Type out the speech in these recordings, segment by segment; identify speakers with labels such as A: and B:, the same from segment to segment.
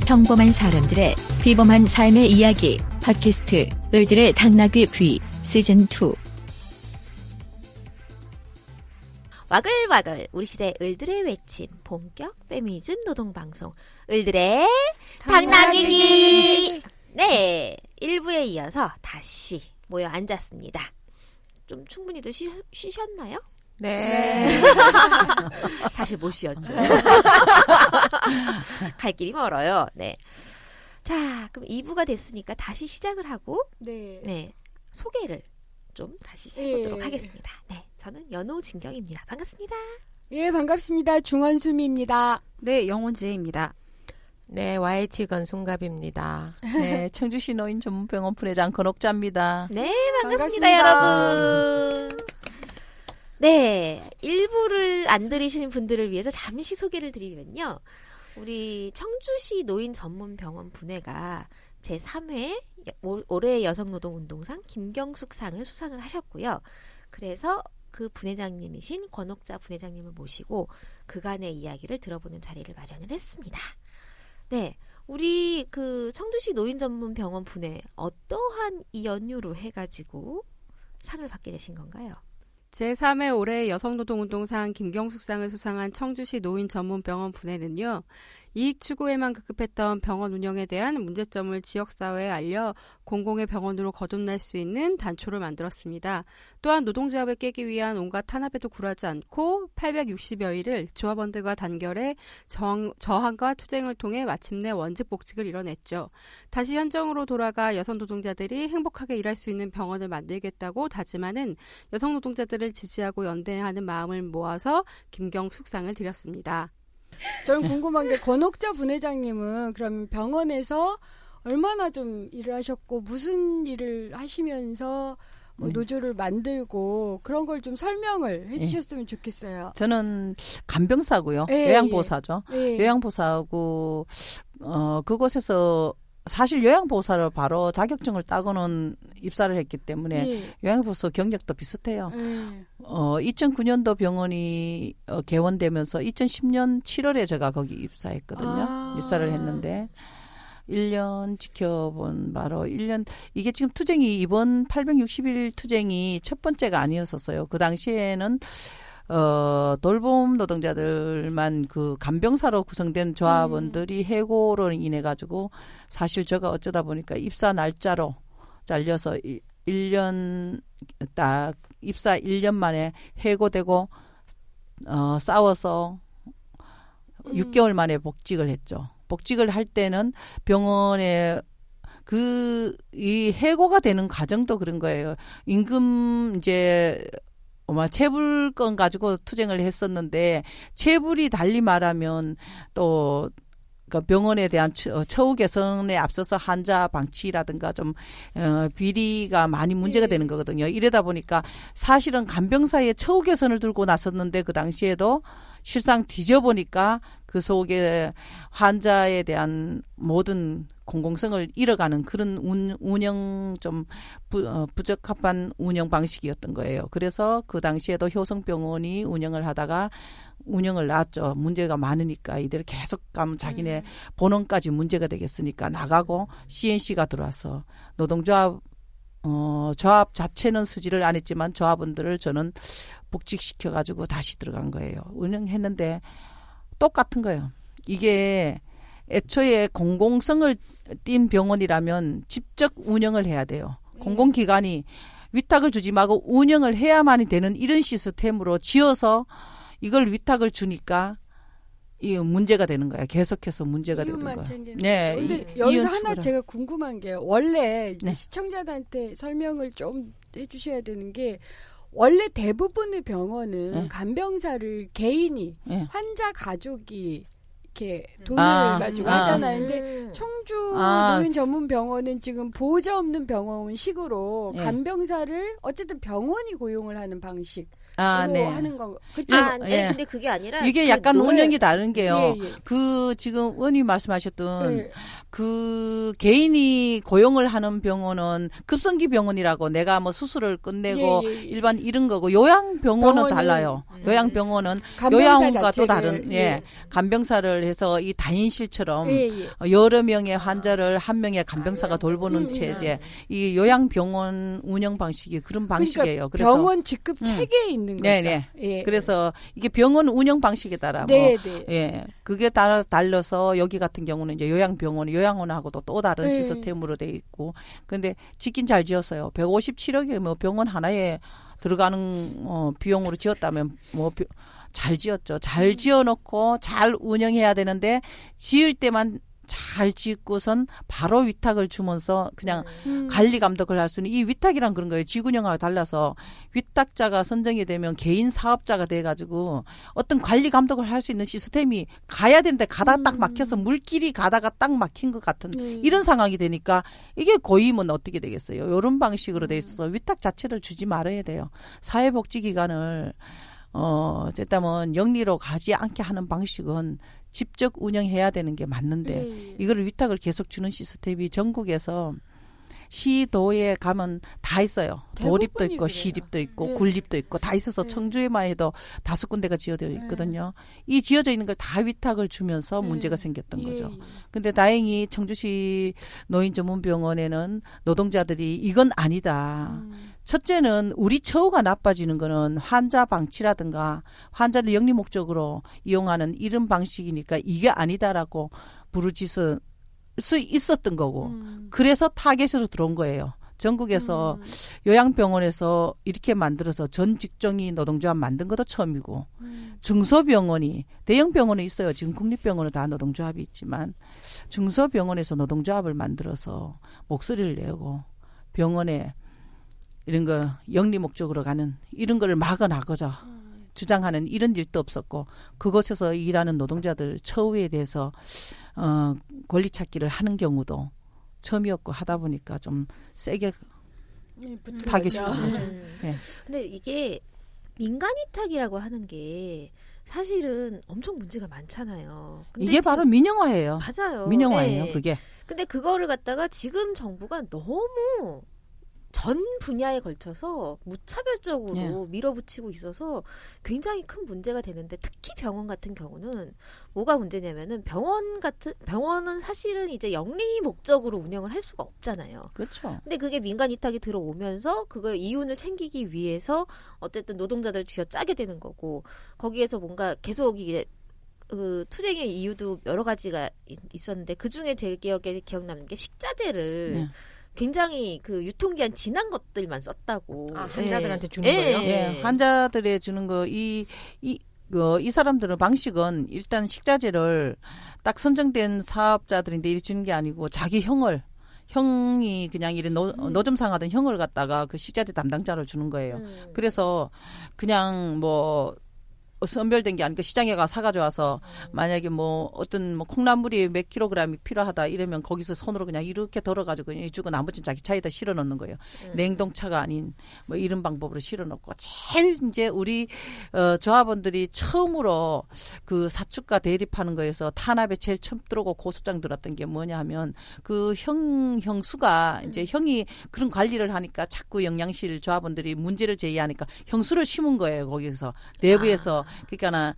A: 평범한 사람들의 비범한 삶의 이야기 팟캐스트 을들의 당나귀 귀 시즌2.
B: 와글와글 우리 시대 을들의 외침 본격 페미니즘 노동방송 을들의 당나귀 귀. 네, 1부에 이어서 다시 모여 앉았습니다. 좀 충분히도 쉬셨나요?
C: 네.
B: 사실 못 쉬었죠. 갈 길이 멀어요. 네. 자, 그럼 2부가 됐으니까 다시 시작을 하고 네, 소개를 좀 다시 해보도록 하겠습니다. 네, 저는 연호진경입니다. 반갑습니다.
D: 예, 반갑습니다. 중원수미입니다.
C: 네, 영혼지혜입니다.
E: 네, YH 건순갑입니다.
F: 네, 청주시 노인 전문병원 분회장 건옥자입니다.
B: 네, 반갑습니다, 여러분. 네, 1부를 안 들으시는 분들을 위해서 잠시 소개를 드리면요. 우리 청주시 노인 전문병원 분회가 제3회 올해 여성노동운동상 김경숙상을 수상을 하셨고요. 그래서 그 분회장님이신 권옥자 분회장님을 모시고 그간의 이야기를 들어보는 자리를 마련을 했습니다. 네, 우리 그 청주시 노인 전문병원 분회 어떠한 이 연유로 해가지고 상을 받게 되신 건가요?
C: 제3회 올해 여성노동운동상 김경숙상을 수상한 청주시 노인전문병원 분회는요. 이익 추구에만 급급했던 병원 운영에 대한 문제점을 지역사회에 알려 공공의 병원으로 거듭날 수 있는 단초를 만들었습니다. 또한 노동조합을 깨기 위한 온갖 탄압에도 굴하지 않고 860여일을 조합원들과 단결해 저항과 투쟁을 통해 마침내 원직 복직을 이뤄냈죠. 다시 현정으로 돌아가 여성 노동자들이 행복하게 일할 수 있는 병원을 만들겠다고 다짐하는 여성 노동자들을 지지하고 연대하는 마음을 모아서 김경숙상을 드렸습니다.
D: 저는 궁금한 게 권옥자 분회장님은 그럼 병원에서 얼마나 좀 일을 하셨고 무슨 일을 하시면서 뭐 노조를 만들고 그런 걸 좀 설명을 해주셨으면 좋겠어요.
F: 저는 간병사고요.
D: 예,
F: 요양보호사죠.
D: 예.
F: 요양보호사하고 그곳에서 사실 요양보호사를 바로 자격증을 따고는 입사를 했기 때문에 요양보호사 경력도 비슷해요. 2009년도 병원이 개원되면서 2010년 7월에 제가 거기 입사했거든요. 입사를 했는데 1년 지켜본 바로 1년 이게 지금 투쟁이 이번 860일 투쟁이 첫 번째가 아니었었어요. 그 당시에는 돌봄 노동자들만 그 간병사로 구성된 조합원들이 해고로 인해 가지고 사실 제가 어쩌다 보니까 입사 날짜로 잘려서 1년 딱 입사 1년 만에 해고되고 싸워서 6개월 만에 복직을 했죠. 복직을 할 때는 병원에 이 해고가 되는 과정도 그런 거예요. 임금 이제 체불건 가지고 투쟁을 했었는데 체불이 달리 말하면 또 그러니까 병원에 대한 처우 개선에 앞서서 환자 방치라든가 좀 비리가 많이 문제가 되는 거거든요. 이러다 보니까 사실은 간병사의 처우 개선을 들고 나섰는데 그 당시에도 실상 뒤져보니까 그 속에 환자에 대한 모든 공공성을 잃어가는 그런 운영 좀 부적합한 운영 방식이었던 거예요. 그래서 그 당시에도 효성병원이 운영을 하다가 운영을 놨죠. 문제가 많으니까 이대로 계속 가면 자기네 본원까지 문제가 되겠으니까 나가고 CNC가 들어와서 노동조합 조합 자체는 수지를 안 했지만 조합원들을 저는 복직시켜가지고 다시 들어간 거예요. 운영했는데 똑같은 거예요. 이게 애초에 공공성을 띈 병원이라면 직접 운영을 해야 돼요. 공공기관이 위탁을 주지 말고 운영을 해야만이 되는 이런 시스템으로 지어서 이걸 위탁을 주니까 이 문제가 되는 거야. 계속해서 문제가 되는 거야.
D: 네. 근데 여기서 하나 제가 궁금한 게 원래 이제 시청자들한테 설명을 좀 해주셔야 되는 게 원래 대부분의 병원은 간병사를 개인이 환자 가족이 이렇게 돈을 가지고 하잖아요. 근데 청주 노인 전문 병원은 지금 보호자 없는 병원식으로 간병사를 어쨌든 병원이 고용을 하는 방식.
F: 네.
D: 하는 거. 그쵸?
F: 예.
B: 근데 그게 아니라
F: 이게
B: 그
F: 약간 운영이 다른 게요.
D: 예, 예.
F: 그 지금 의원님 말씀하셨던
D: 예.
F: 그 개인이 고용을 하는 병원은 급성기 병원이라고 내가 뭐 수술을 끝내고
D: 예, 예, 예.
F: 일반 이런 거고 요양병원은
D: 병원은-
F: 달라요. 요양병원은
D: 간병사
F: 요양원과 또
D: 자체를,
F: 다른 간병사를 해서 이 다인실처럼
D: 예, 예.
F: 여러 명의 환자를 한 명의 간병사가 돌보는 체제. 이 요양병원 운영 방식이 그런 방식이에요.
D: 그러니까
F: 그래서
D: 병원 직급 체계에 있는 거죠.
F: 네네.
D: 예.
F: 그래서 이게 병원 운영 방식에 따라
D: 네, 네.
F: 예, 그게 따라 달려서 여기 같은 경우는 이제 요양병원, 요양원하고도 또 다른
D: 네.
F: 시스템으로 돼 있고, 근데 짓긴 잘 지었어요. 157억에 뭐 병원 하나에 들어가는 비용으로 지었다면 뭐 잘 지었죠. 잘 지어놓고 잘 운영해야 되는데 지을 때만 잘 짓고선 바로 위탁을 주면서 그냥 관리 감독을 할 수 있는 이 위탁이란 그런 거예요. 지구형하고 달라서 위탁자가 선정이 되면 개인 사업자가 돼가지고 어떤 관리 감독을 할 수 있는 시스템이 가야 되는데 가다 딱 막혀서 물길이 가다가 딱 막힌 것 같은 이런 상황이 되니까 이게 고임은 어떻게 되겠어요. 이런 방식으로 돼 있어서 위탁 자체를 주지 말아야 돼요. 사회복지기관을 어쨌든 영리로 가지 않게 하는 방식은 직접 운영해야 되는 게 맞는데 이거를 위탁을 계속 주는 시스템이 전국에서 시도에 가면 다 있어요. 도립도 있고
D: 그래요.
F: 시립도 있고
D: 예.
F: 군립도 있고 다 있어서 청주에만 해도 5군데가 지어져 있거든요. 이 지어져 있는 걸 다 위탁을 주면서 문제가 생겼던 거죠. 근데 다행히 청주시 노인전문병원에는 노동자들이 이건 아니다. 첫째는 우리 처우가 나빠지는 거는 환자 방치라든가 환자를 영리 목적으로 이용하는 이런 방식이니까 이게 아니다라고 부르짖을 수 있었던 거고 그래서 타겟으로 들어온 거예요. 전국에서 요양병원에서 이렇게 만들어서 전 직종이 노동조합 만든 것도 처음이고 중소병원이 대형병원에 있어요. 지금 국립병원은 다 노동조합이 있지만 중소병원에서 노동조합을 만들어서 목소리를 내고 병원에 이런 거 영리 목적으로 가는 이런 거를 막아나가자 주장하는 이런 일도 없었고 그곳에서 일하는 노동자들 처우에 대해서 권리 찾기를 하는 경우도 처음이었고 하다 보니까 좀 세게 타겟이 된 거죠. 네.
B: 근데 이게 민간 위탁이라고 하는 게 사실은 엄청 문제가 많잖아요. 근데
F: 이게 바로 민영화예요.
B: 맞아요.
F: 민영화예요.
B: 네.
F: 그게.
B: 근데 그거를 갖다가 지금 정부가 너무 전 분야에 걸쳐서 무차별적으로
F: 예.
B: 밀어붙이고 있어서 굉장히 큰 문제가 되는데 특히 병원 같은 경우는 뭐가 문제냐면은 병원은 사실은 이제 영리 목적으로 운영을 할 수가 없잖아요.
F: 그렇죠.
B: 근데 그게 민간 위탁이 들어오면서 그거 이윤을 챙기기 위해서 어쨌든 노동자들 쥐어짜게 되는 거고 거기에서 뭔가 계속 이게 그 투쟁의 이유도 여러 가지가 있었는데 그 중에 제일 기억나는 게 식자재를
F: 네.
B: 굉장히 그 유통기한 지난 것들만 썼다고.
E: 환자들한테
B: 예.
E: 주는 거예요?
F: 예, 환자들에 주는 거 이 사람들은 방식은 일단 식자재를 딱 선정된 사업자들인데 이리 주는 게 아니고 자기 형이 그냥 이런 노점상하던 형을 갖다가 그 식자재 담당자를 주는 거예요. 그래서 그냥 뭐 선별된 게 아니고 시장에 가 사가져 와서 만약에 뭐 어떤 뭐 콩나물이 몇 킬로그램이 필요하다 이러면 거기서 손으로 그냥 이렇게 덜어가지고 그냥 주고 나머지는 자기 차에다 실어 넣는 거예요. 냉동차가 아닌 뭐 이런 방법으로 실어 넣고 제일 이제 우리 조합원들이 처음으로 그 사축과 대립하는 거에서 탄압에 제일 처음 들어오고 고소장 들었던 게 뭐냐 하면 그 형수가 이제 형이 그런 관리를 하니까 자꾸 영양실 조합원들이 문제를 제기하니까 형수를 심은 거예요. 거기서 내부에서 그러니까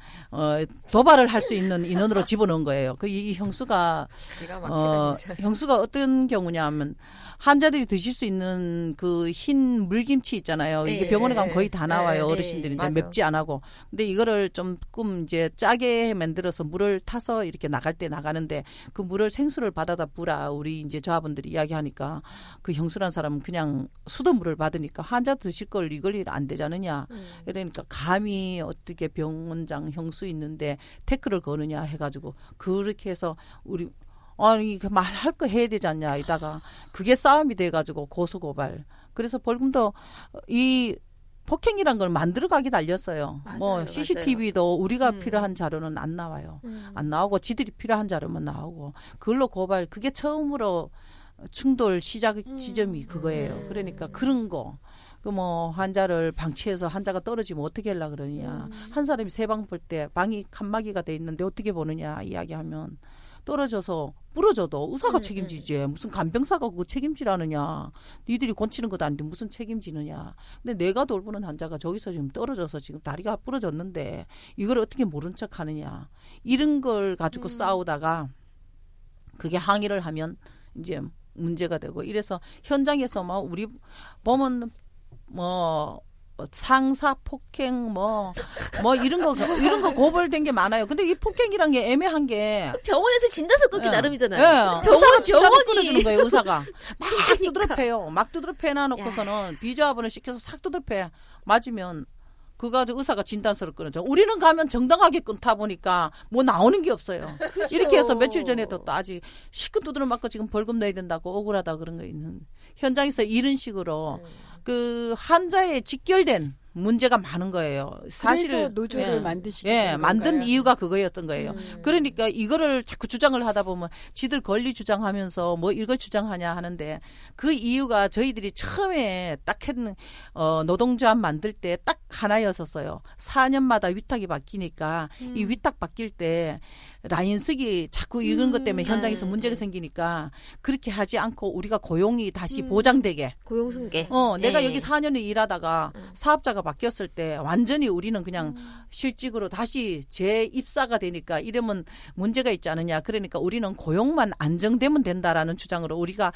F: 도발을 할 수 있는 인원으로 집어넣은 거예요. 이 형수가
E: 기가 막히다, 진짜.
F: 형수가 어떤 경우냐면 환자들이 드실 수 있는 그 흰 물김치 있잖아요. 이게 병원에 가면 거의 다 나와요. 어르신들인데
E: 맞아.
F: 맵지 안 하고. 근데 이거를 조금 이제 짜게 만들어서 물을 타서 이렇게 나갈 때 나가는데 그 물을 생수를 받아다 부라 우리 이제 조합원들이 이야기하니까 그 형수란 사람은 그냥 수돗물을 받으니까 환자 드실 걸 이걸 안 되잖느냐. 그러니까 감히 어떻게 병원장 형수 있는데 태클을 거느냐 해가지고 그렇게 해서 우리 아니 말할 거 해야 되지 않냐 이다가 그게 싸움이 돼가지고 고소고발. 그래서 벌금도 이 폭행이란 걸 만들어가기 달렸어요.
B: 맞아요,
F: 뭐 CCTV도
B: 맞아요.
F: 우리가 필요한 자료는 안 나와요. 안 나오고 지들이 필요한 자료만 나오고 그걸로 고발. 그게 처음으로 충돌 시작 지점이 그거예요. 그러니까 그런 거. 그 뭐 환자를 방치해서 환자가 떨어지면 어떻게 하려 그러느냐. 한 사람이 세 방 볼 때 방이 칸막이가 돼 있는데 어떻게 보느냐 이야기하면 떨어져서 부러져도 의사가 책임지지. 무슨 간병사가 그거 책임지라느냐. 니들이 고치는 것도 아닌데 무슨 책임지느냐. 근데 내가 돌보는 환자가 저기서 지금 떨어져서 지금 다리가 부러졌는데 이걸 어떻게 모른 척 하느냐. 이런 걸 가지고 싸우다가 그게 항의를 하면 이제 문제가 되고 이래서 현장에서 막 우리 보면 뭐 상사 폭행 뭐 이런 거 고발된 게 많아요. 근데 이 폭행이란 게 애매한 게
B: 병원에서 진단서 끊기
F: 예.
B: 나름이잖아요.
F: 예. 의사가 진단을 끊어주는 거예요. 의사가 막 두드려 패요. 막 두드려 패놔 놓고서는 비조합원을 시켜서 싹 두드려 패. 맞으면 그거 가지고 의사가 진단서를 끊어줘. 우리는 가면 정당하게 끊다 보니까 뭐 나오는 게 없어요.
B: 그렇죠.
F: 이렇게 해서 며칠 전에도 또 아직 시큰 두드려 맞고 지금 벌금 내야 된다고 억울하다 그런 거 있는 현장에서 이런 식으로 그 환자에 직결된 문제가 많은 거예요. 사실
D: 그래서 노조를 만드시게
F: 예,
D: 된
F: 만든
D: 건가요?
F: 이유가 그거였던 거예요. 그러니까 이거를 자꾸 주장을 하다 보면 지들 권리 주장하면서 뭐 이걸 주장하냐 하는데 그 이유가 저희들이 처음에 딱 했는 노동조합 만들 때 딱 하나였었어요. 4년마다 위탁이 바뀌니까 이 위탁 바뀔 때 라인 쓰기 자꾸 이런 것 때문에 현장에서 문제가 생기니까 그렇게 하지 않고 우리가 고용이 다시 보장되게
B: 고용승계.
F: 내가
B: 예.
F: 여기 4년을 일하다가 사업자가 바뀌었을 때 완전히 우리는 그냥 실직으로 다시 재입사가 되니까 이러면 문제가 있지 않느냐. 그러니까 우리는 고용만 안정되면 된다라는 주장으로 우리가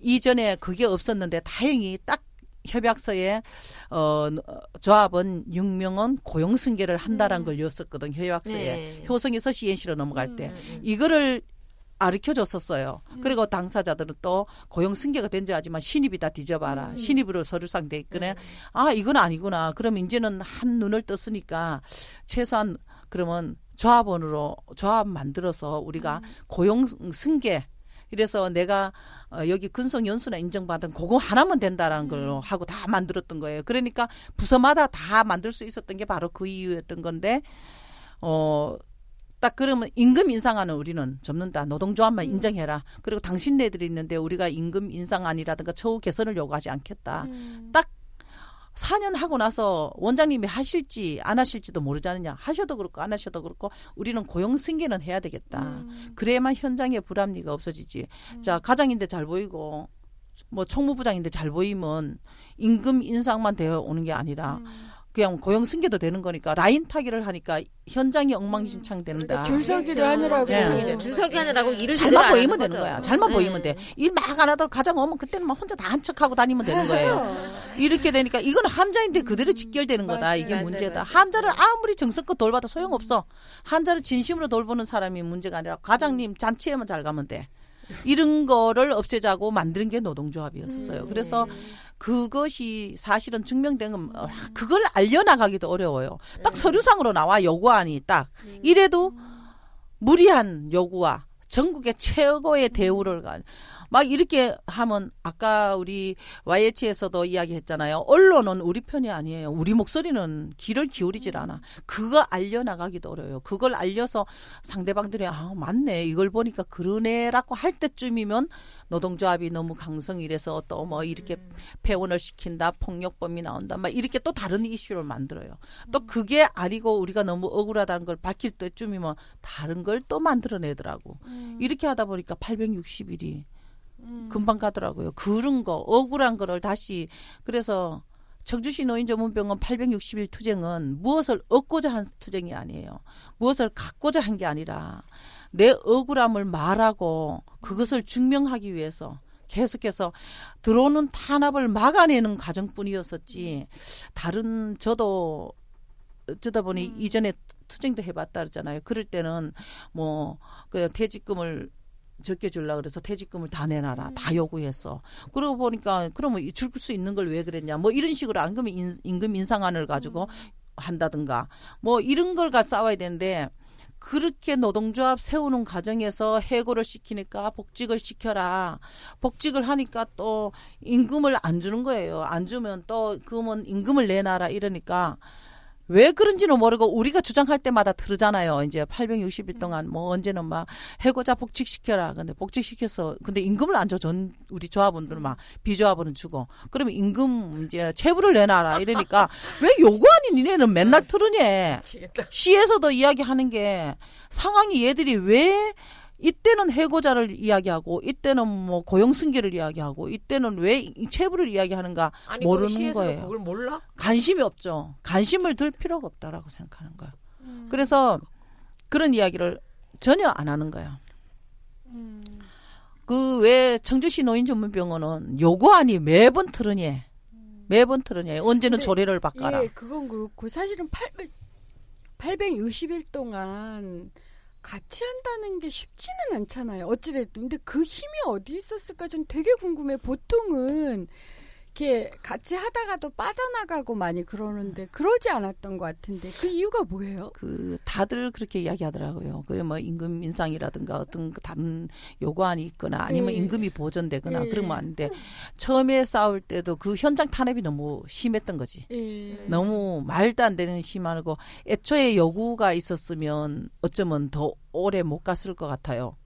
F: 이전에 그게 없었는데 다행히 딱 협약서에 조합은 6명은 고용 승계를 한다라는 걸 였었거든. 협약서에.
B: 네.
F: 효성에서 시행시로 넘어갈 때. 이거를 가르쳐줬었어요. 그리고 당사자들은 또 고용 승계가 된 줄 알지만 신입이 다 뒤져봐라. 신입으로 서류상 돼 있거든. 아 이건 아니구나. 그럼 이제는 한 눈을 떴으니까 최소한 그러면 조합원으로 조합 만들어서 우리가 고용 승계 이래서 내가 여기 근속 연수나 인정받은 그거 하나면 된다라는 걸로 하고 다 만들었던 거예요. 그러니까 부서마다 다 만들 수 있었던 게 바로 그 이유였던 건데 딱 그러면 임금 인상안은 우리는 접는다. 노동조합만 인정해라. 그리고 당신네들이 있는데 우리가 임금 인상안이라든가 처우 개선을 요구하지 않겠다. 딱 4년 하고 나서 원장님이 하실지 안 하실지도 모르지 않느냐. 하셔도 그렇고 안 하셔도 그렇고 우리는 고용 승계는 해야 되겠다. 그래야만 현장에 불합리가 없어지지. 자, 가장인데 잘 보이고 뭐 총무부장인데 잘 보이면 임금 인상만 되어 오는 게 아니라 그냥 고용 승계도 되는 거니까 라인 타기를 하니까 현장이 엉망진창 된다.
D: 줄서기를 하느라고.
B: 줄서기 하느라고 일을 제대로
F: 잘만
B: 안
F: 보이면
B: 하는
F: 되는
B: 거죠.
F: 거야. 잘만 보이면 돼. 일 막 안 하다가 가장 오면 그때는 막 혼자 다 한 척하고 다니면 되는 거예요. 이렇게 되니까 이건 환자인데 그대로 직결되는 거다.
D: 맞아요.
F: 이게
B: 맞아요.
F: 문제다.
B: 맞아요.
F: 환자를 아무리 정성껏 돌봐도 소용없어. 환자를 진심으로 돌보는 사람이 문제가 아니라 과장님 잔치에만 잘 가면 돼. 이런 거를 없애자고 만드는 게 노동조합이었어요. 그래서 그것이 사실은 증명된 건 그걸 알려나가기도 어려워요. 딱 서류상으로 나와 요구안이 딱 이래도 무리한 요구와 전국의 최고의 대우를 막 이렇게 하면 아까 우리 YH에서도 이야기했잖아요. 언론은 우리 편이 아니에요. 우리 목소리는 귀를 기울이질 않아. 그거 알려나가기도 어려워요. 그걸 알려서 상대방들이 아 맞네. 이걸 보니까 그러네라고 할 때쯤이면 노동조합이 너무 강성이라서 또 뭐 이렇게 폐원을 시킨다. 폭력범이 나온다. 막 이렇게 또 다른 이슈를 만들어요. 또 그게 아니고 우리가 너무 억울하다는 걸 밝힐 때쯤이면 다른 걸 또 만들어내더라고. 이렇게 하다 보니까 860일이 금방 가더라고요. 그런 거 억울한 거를 다시 그래서 청주시 노인전문병원 860일 투쟁은 무엇을 얻고자 한 투쟁이 아니에요. 무엇을 갖고자 한 게 아니라 내 억울함을 말하고 그것을 증명하기 위해서 계속해서 들어오는 탄압을 막아내는 과정뿐이었었지. 다른 저도 어쩌다 보니 이전에 투쟁도 해봤다 그러잖아요. 그럴 때는 뭐 그냥 퇴직금을 적게 주려고 그래서 퇴직금을 다 내놔라. 다 요구했어. 그러고 보니까 그러면 줄 수 있는 걸 왜 그랬냐. 뭐 이런 식으로 안 그러면 임금 인상안을 가지고 한다든가 뭐 이런 걸 가지고 싸워야 되는데 그렇게 노동조합 세우는 과정에서 해고를 시키니까 복직을 시켜라. 복직을 하니까 또 임금을 안 주는 거예요. 안 주면 또 그러면 임금을 내놔라 이러니까 왜 그런지는 모르고 우리가 주장할 때마다 들으잖아요. 이제 860일 동안 뭐 언제는 막 해고자 복직시켜라. 근데 복직시켜서 근데 임금을 안 줘. 전 우리 조합원들은 막 비조합원은 주고. 그러면 임금 이제 체불을 내놔라. 이러니까 왜 요구하니 니네는 맨날 틀으니? 시에서도 이야기하는 게 상황이 얘들이 왜 이때는 해고자를 이야기하고 이때는 뭐 고용승계를 이야기하고 이때는 왜 체불을 이야기하는가
E: 아니,
F: 모르는 거예요.
E: 그걸 몰라?
F: 관심이 없죠. 관심을 들 필요가 없다라고 생각하는 거예요. 그래서 그런 이야기를 전혀 안 하는 거예요. 그 왜 청주시 노인전문병원은 요구안이 매번 틀으니 언제는 조례를 바꿔라.
D: 예, 그건 그렇고 사실은 860일 동안 같이 한다는 게 쉽지는 않잖아요. 어찌됐든. 근데 그 힘이 어디 있었을까 좀 되게 궁금해. 보통은 이렇게 같이 하다가도 빠져나가고 많이 그러는데 그러지 않았던 것 같은데 그 이유가 뭐예요?
F: 다들 그렇게 이야기하더라고요. 그 뭐 임금 인상이라든가 어떤 다른 요구안이 있거나 아니면 임금이 보전되거나 그런 거 아닌데 처음에 싸울 때도 그 현장 탄압이 너무 심했던 거지. 너무 말도 안 되는 심하고 애초에 요구가 있었으면 어쩌면 더 오래 못 갔을 것 같아요.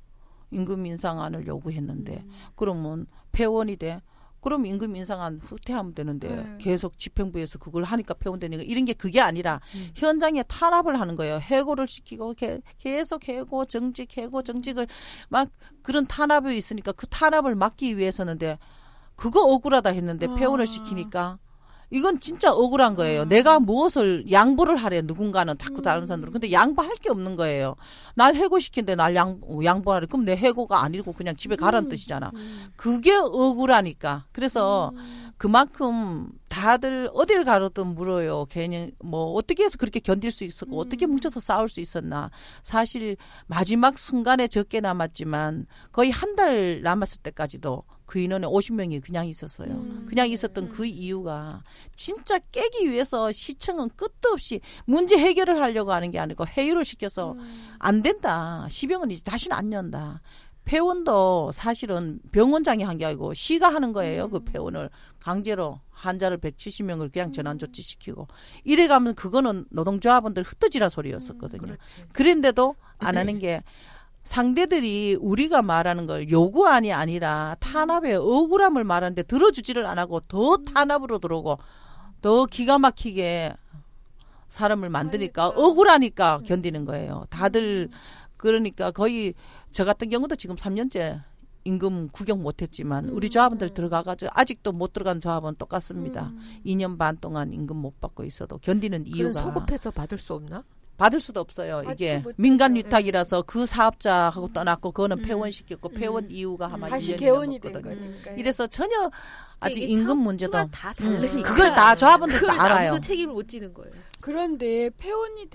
F: 임금 인상안을 요구했는데 그러면 폐원이 돼. 그럼 임금 인상안 후퇴하면 되는데 계속 집행부에서 그걸 하니까 폐원되니까 이런 게 그게 아니라 현장에 탄압을 하는 거예요. 해고를 시키고 계속 해고 정직을 막 그런 탄압이 있으니까 그 탄압을 막기 위해서는데 그거 억울하다 했는데 폐원을 시키니까 이건 진짜 억울한 거예요. 내가 무엇을 양보를 하래 누군가는 자꾸 다른 사람들은. 근데 양보할 게 없는 거예요. 날 해고시킨데 날 양보하래. 그럼 내 해고가 아니고 그냥 집에 가라는 뜻이잖아. 그게 억울하니까. 그래서 그만큼 다들 어딜 가로든 물어요. 괜히 뭐 어떻게 해서 그렇게 견딜 수 있었고 어떻게 뭉쳐서 싸울 수 있었나. 사실 마지막 순간에 적게 남았지만 거의 한 달 남았을 때까지도 그 인원에 50명이 그냥 있었어요. 그냥 있었던 그 이유가 진짜 깨기 위해서 시청은 끝도 없이 문제 해결을 하려고 하는 게 아니고 해유를 시켜서 안 된다. 시병은 이제 다시는 안 연다. 폐원도 사실은 병원장이 한 게 아니고 시가 하는 거예요. 그 폐원을 강제로 환자를 170명을 그냥 전환 조치시키고 이래가면 그거는 노동조합원들 흩어지라 소리였었거든요. 그런데도 안 하는 게 상대들이 우리가 말하는 걸 요구안이 아니라 탄압의 억울함을 말하는데 들어주지를 안 하고 더 탄압으로 들어오고 더 기가 막히게 사람을 만드니까 억울하니까 견디는 거예요. 다들 그러니까 거의 저 같은 경우도 지금 3년째 임금 구경 못했지만 우리 조합원들 들어가가지고 아직도 못 들어간 조합원 똑같습니다. 2년 반 동안 임금 못 받고 있어도 견디는 이유가.
E: 그런 소급해서 받을 수 없나?
F: 받을 수도 없어요. 이게 민간 위탁이라서 그 사업자하고 떠났고 그거는 폐원시켰고 폐원 이유가 아마
D: 다시 개원이 된 거니까.
F: 이래서 전혀 아직 임금 문제도
B: 다 다르니까
F: 그걸 다 조합원들 다 알아요.
B: 아무도 책임을 못 지는 거예요.
D: 그런데 폐원이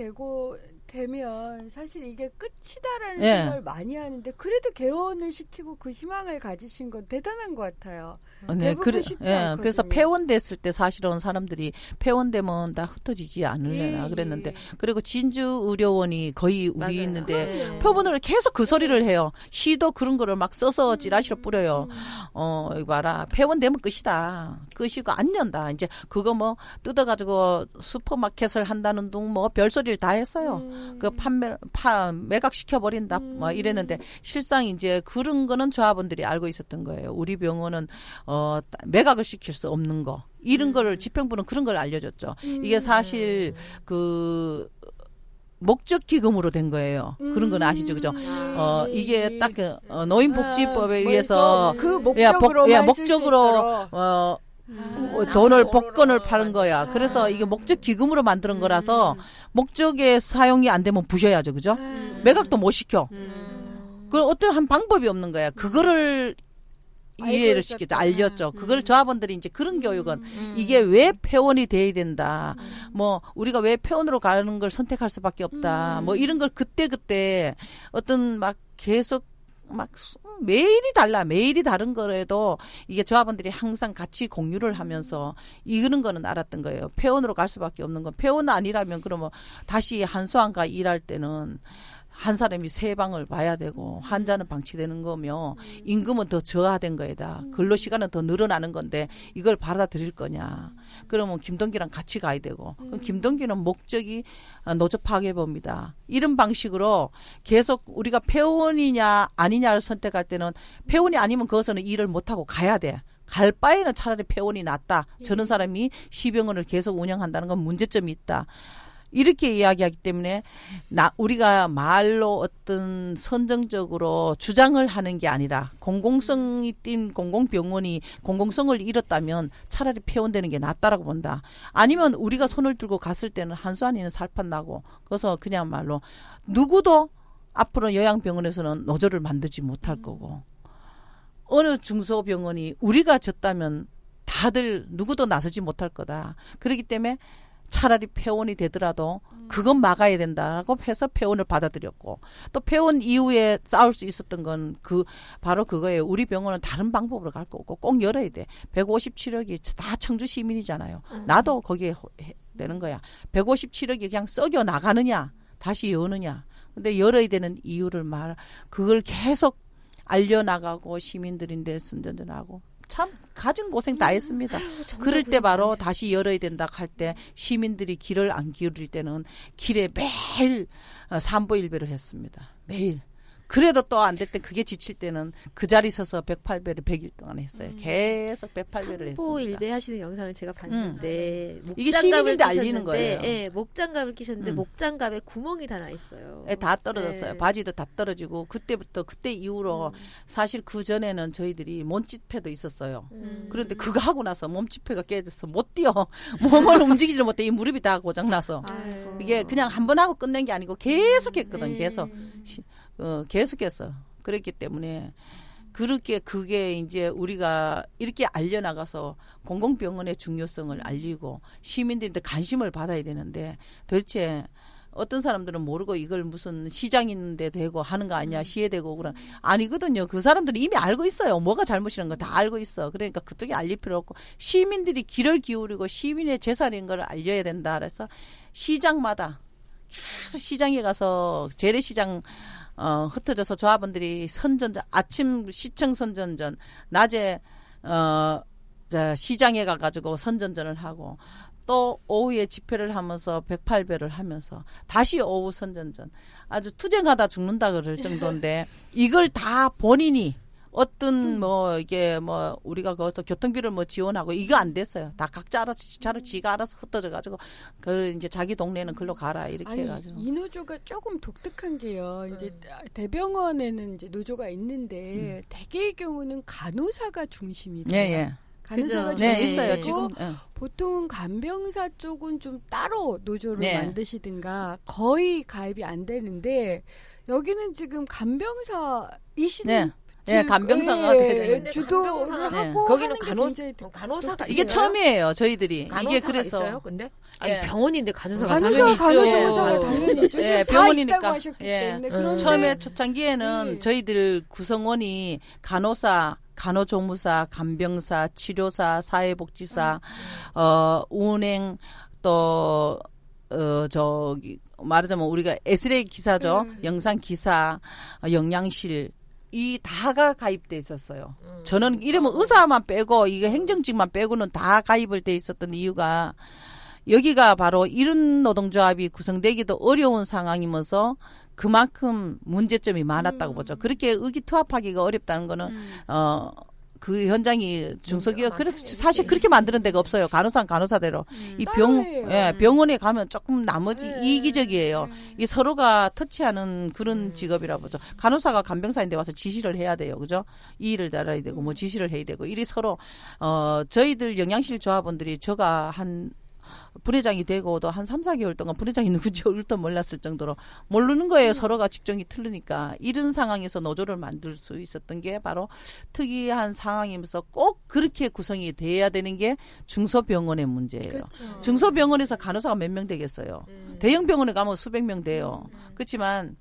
D: 되면 사실 이게 끝이다라는 생각을 많이 하는데 그래도 개원을 시키고 그 희망을 가지신 건 대단한 것 같아요.
F: 네,
D: 쉽지 않거든요.
F: 그래서 폐원됐을 때 사실은 사람들이 폐원되면 다 흩어지지 않을래나 그랬는데 그리고 진주의료원이 거의 우리
B: 맞아요.
F: 있는데 표본을 계속 그 소리를 해요. 시도 그런 거를 막 써서 찌라시로 뿌려요. 이거 봐라. 폐원되면 끝이다. 끝이고 안 연다. 이제 그거 뭐 뜯어가지고 슈퍼마켓을 한다는 둥 뭐 별소리를 다 했어요. 그 매각시켜 버린다. 뭐 이랬는데 실상 이제 그런 거는 조합원들이 알고 있었던 거예요. 우리 병원은 매각을 시킬 수 없는 거. 이런 거를 집행부는 그런 걸 알려줬죠. 이게 사실 그 목적 기금으로 된 거예요. 그런 건 아시죠, 그죠? 이게 딱 그 노인복지법에 의해서
D: 그 목적으로만
F: 목적으로 돈을 복권을 파는 거야. 그래서 이게 목적 기금으로 만드는 거라서 목적에 사용이 안 되면 부셔야죠, 그죠? 매각도 못 시켜. 그럼 어떠한 방법이 없는 거야. 그거를 이해를 시켰죠. 알렸죠. 그걸 조합원들이 이제 그런 교육은 이게 왜 폐원이 돼야 된다. 뭐 우리가 왜 폐원으로 가는 걸 선택할 수밖에 없다. 뭐 이런 걸 그때 어떤 막 계속 막 매일이 달라. 매일이 다른 거라도 이게 조합원들이 항상 같이 공유를 하면서 이런 거는 알았던 거예요. 폐원으로 갈 수밖에 없는 건 폐원 아니라면 그러면 다시 한수안과 일할 때는 한 사람이 3방을 봐야 되고 환자는 방치되는 거며 임금은 더 저하된 거에다 근로시간은 더 늘어나는 건데 이걸 받아들일 거냐. 그러면 김동기랑 같이 가야 되고 그럼 김동기는 목적이 노조 파괴범이다. 이런 방식으로 계속 우리가 폐원이냐 아니냐를 선택할 때는 폐원이 아니면 그것은 일을 못하고 가야 돼. 갈 바에는 차라리 폐원이 낫다. 저런 사람이 시병원을 계속 운영한다는 건 문제점이 있다. 이렇게 이야기하기 때문에 우리가 말로 어떤 선정적으로 주장을 하는 게 아니라 공공성이 띈 공공병원이 공공성을 잃었다면 차라리 폐원되는 게 낫다라고 본다. 아니면 우리가 손을 들고 갔을 때는 한수한이는 살판 나고 그래서 그냥 말로 누구도 앞으로 요양병원에서는 노조를 만들지 못할 거고 어느 중소병원이 우리가 졌다면 다들 누구도 나서지 못할 거다. 그렇기 때문에 차라리 폐원이 되더라도 그건 막아야 된다라고 해서 폐원을 받아들였고 또 폐원 이후에 싸울 수 있었던 건 바로 그거예요. 우리 병원은 다른 방법으로 갈 거 없고 꼭 열어야 돼. 157억이 다 청주 시민이잖아요. 나도 거기에 되는 거야. 157억이 그냥 썩여 나가느냐 다시 여느냐. 근데 열어야 되는 이유를 그걸 계속 알려나가고 시민들인데 선전전하고 참 가진 고생 다 했습니다. 그럴 때 바로 다시 열어야 된다 할 때 시민들이 귀를 안 기울일 때는 길에 매일 산보일배를 했습니다. 매일. 그래도 또 안 될 때 그게 지칠 때는 그 자리 서서 108배를 100일 동안 했어요. 계속 108배를 했습니다.
B: 산보일배 하시는 영상을 제가 봤는데
F: 이게 시민인데 알리는 거예요.
B: 예, 목장갑을 끼셨는데 목장갑에 구멍이 다 나 있어요.
F: 예, 다 떨어졌어요. 바지도 다 떨어지고 그때 이후로 사실 그 전에는 저희들이 몸집회도 있었어요. 그런데 그거 하고 나서 몸집회가 깨져서 못 뛰어. 몸을 움직이지 못해. 이 무릎이 다 고장나서. 이게 그냥 한 번 하고 끝낸 게 아니고 계속 했거든. 계속. 계속해서 그랬기 때문에 그게 이제 우리가 이렇게 알려나가서 공공병원의 중요성을 알리고 시민들한테 관심을 받아야 되는데 도대체 어떤 사람들은 모르고 이걸 무슨 시장 있는데 대고 하는 거 아니야 시에 대고 그런 아니거든요. 그 사람들이 이미 알고 있어요. 뭐가 잘못이라는 거 다 알고 있어. 그러니까 그쪽에 알릴 필요 없고 시민들이 귀를 기울이고 시민의 재산인 걸 알려야 된다. 그래서 시장마다 계속 시장에 가서 재래시장 흩어져서 조합원들이 선전전 아침 시청 선전전 낮에 시장에 가가지고 선전전을 하고 또 오후에 집회를 하면서 108배를 하면서 다시 오후 선전전 아주 투쟁하다 죽는다 그럴 정도인데 이걸 다 본인이 어떤 우리가 거기서 교통비를 지원하고 이거 안 됐어요. 다 각자 알아서 지가 알아서 흩어져 가지고 이제 자기 동네는 글로 가라 이렇게 해가지고.
D: 이 노조가 조금 독특한 게요. 이제 대병원에는 이제 노조가 있는데 대개의 경우는 간호사가 중심이다.
F: 예.
D: 간호사가
F: 네, 있어요. 지금
D: 보통은 간병사 쪽은 좀 따로 노조를
F: 네.
D: 만드시든가 거의 가입이 안 되는데 여기는 지금 간병사이시는
F: 네, 간병사가
D: 주도를 하고
E: 거기는
D: 하는
E: 간호사가
F: 이게
E: 있어요?
F: 처음이에요. 저희들이
E: 간호사가
F: 이게 그래서
E: 있어요? 근데
B: 아니 병원인데 간호사가 당연히 있죠.
D: 간호조무사가 당연히 있죠.
F: 예,
D: 다
F: 병원이니까.
D: 있다고 하셨기 때문에. 그런데
F: 처음에 초창기에는 저희들 구성원이 간호사, 간호조무사, 간병사, 치료사, 사회복지사, 운행 또 말하자면 우리가 에스레이 기사죠. 영상 기사, 영양실 이 다가 가입돼 있었어요. 저는 이러면 의사만 빼고 이거 행정직만 빼고는 다 가입을 돼 있었던 이유가 여기가 바로 이런 노동조합이 구성되기도 어려운 상황이면서 그만큼 문제점이 많았다고 보죠. 그렇게 의기투합하기가 어렵다는 거는 그 현장이 중소기업 그래서 사실 그렇게 만드는 데가 없어요. 간호사는 간호사대로 이 병원에 가면 조금 나머지 이기적이에요. 이 서로가 터치하는 그런 직업이라 보죠. 간호사가 간병사인데 와서 지시를 해야 돼요, 그죠? 이 일을 알아야 되고 뭐 지시를 해야 되고 이리 서로 저희들 영양실 조합원들이 제가 한 분회장이 되고도 한 3, 4개월 동안 분회장이 누군지 얼도 몰랐을 정도로 모르는 거예요. 서로가 직종이 틀리니까. 이런 상황에서 노조를 만들 수 있었던 게 바로 특이한 상황이면서 꼭 그렇게 구성이 돼야 되는 게 중소병원의 문제예요.
D: 그렇죠.
F: 중소병원에서 간호사가 몇 명 되겠어요. 대형병원에 가면 수백 명 돼요. 그렇지만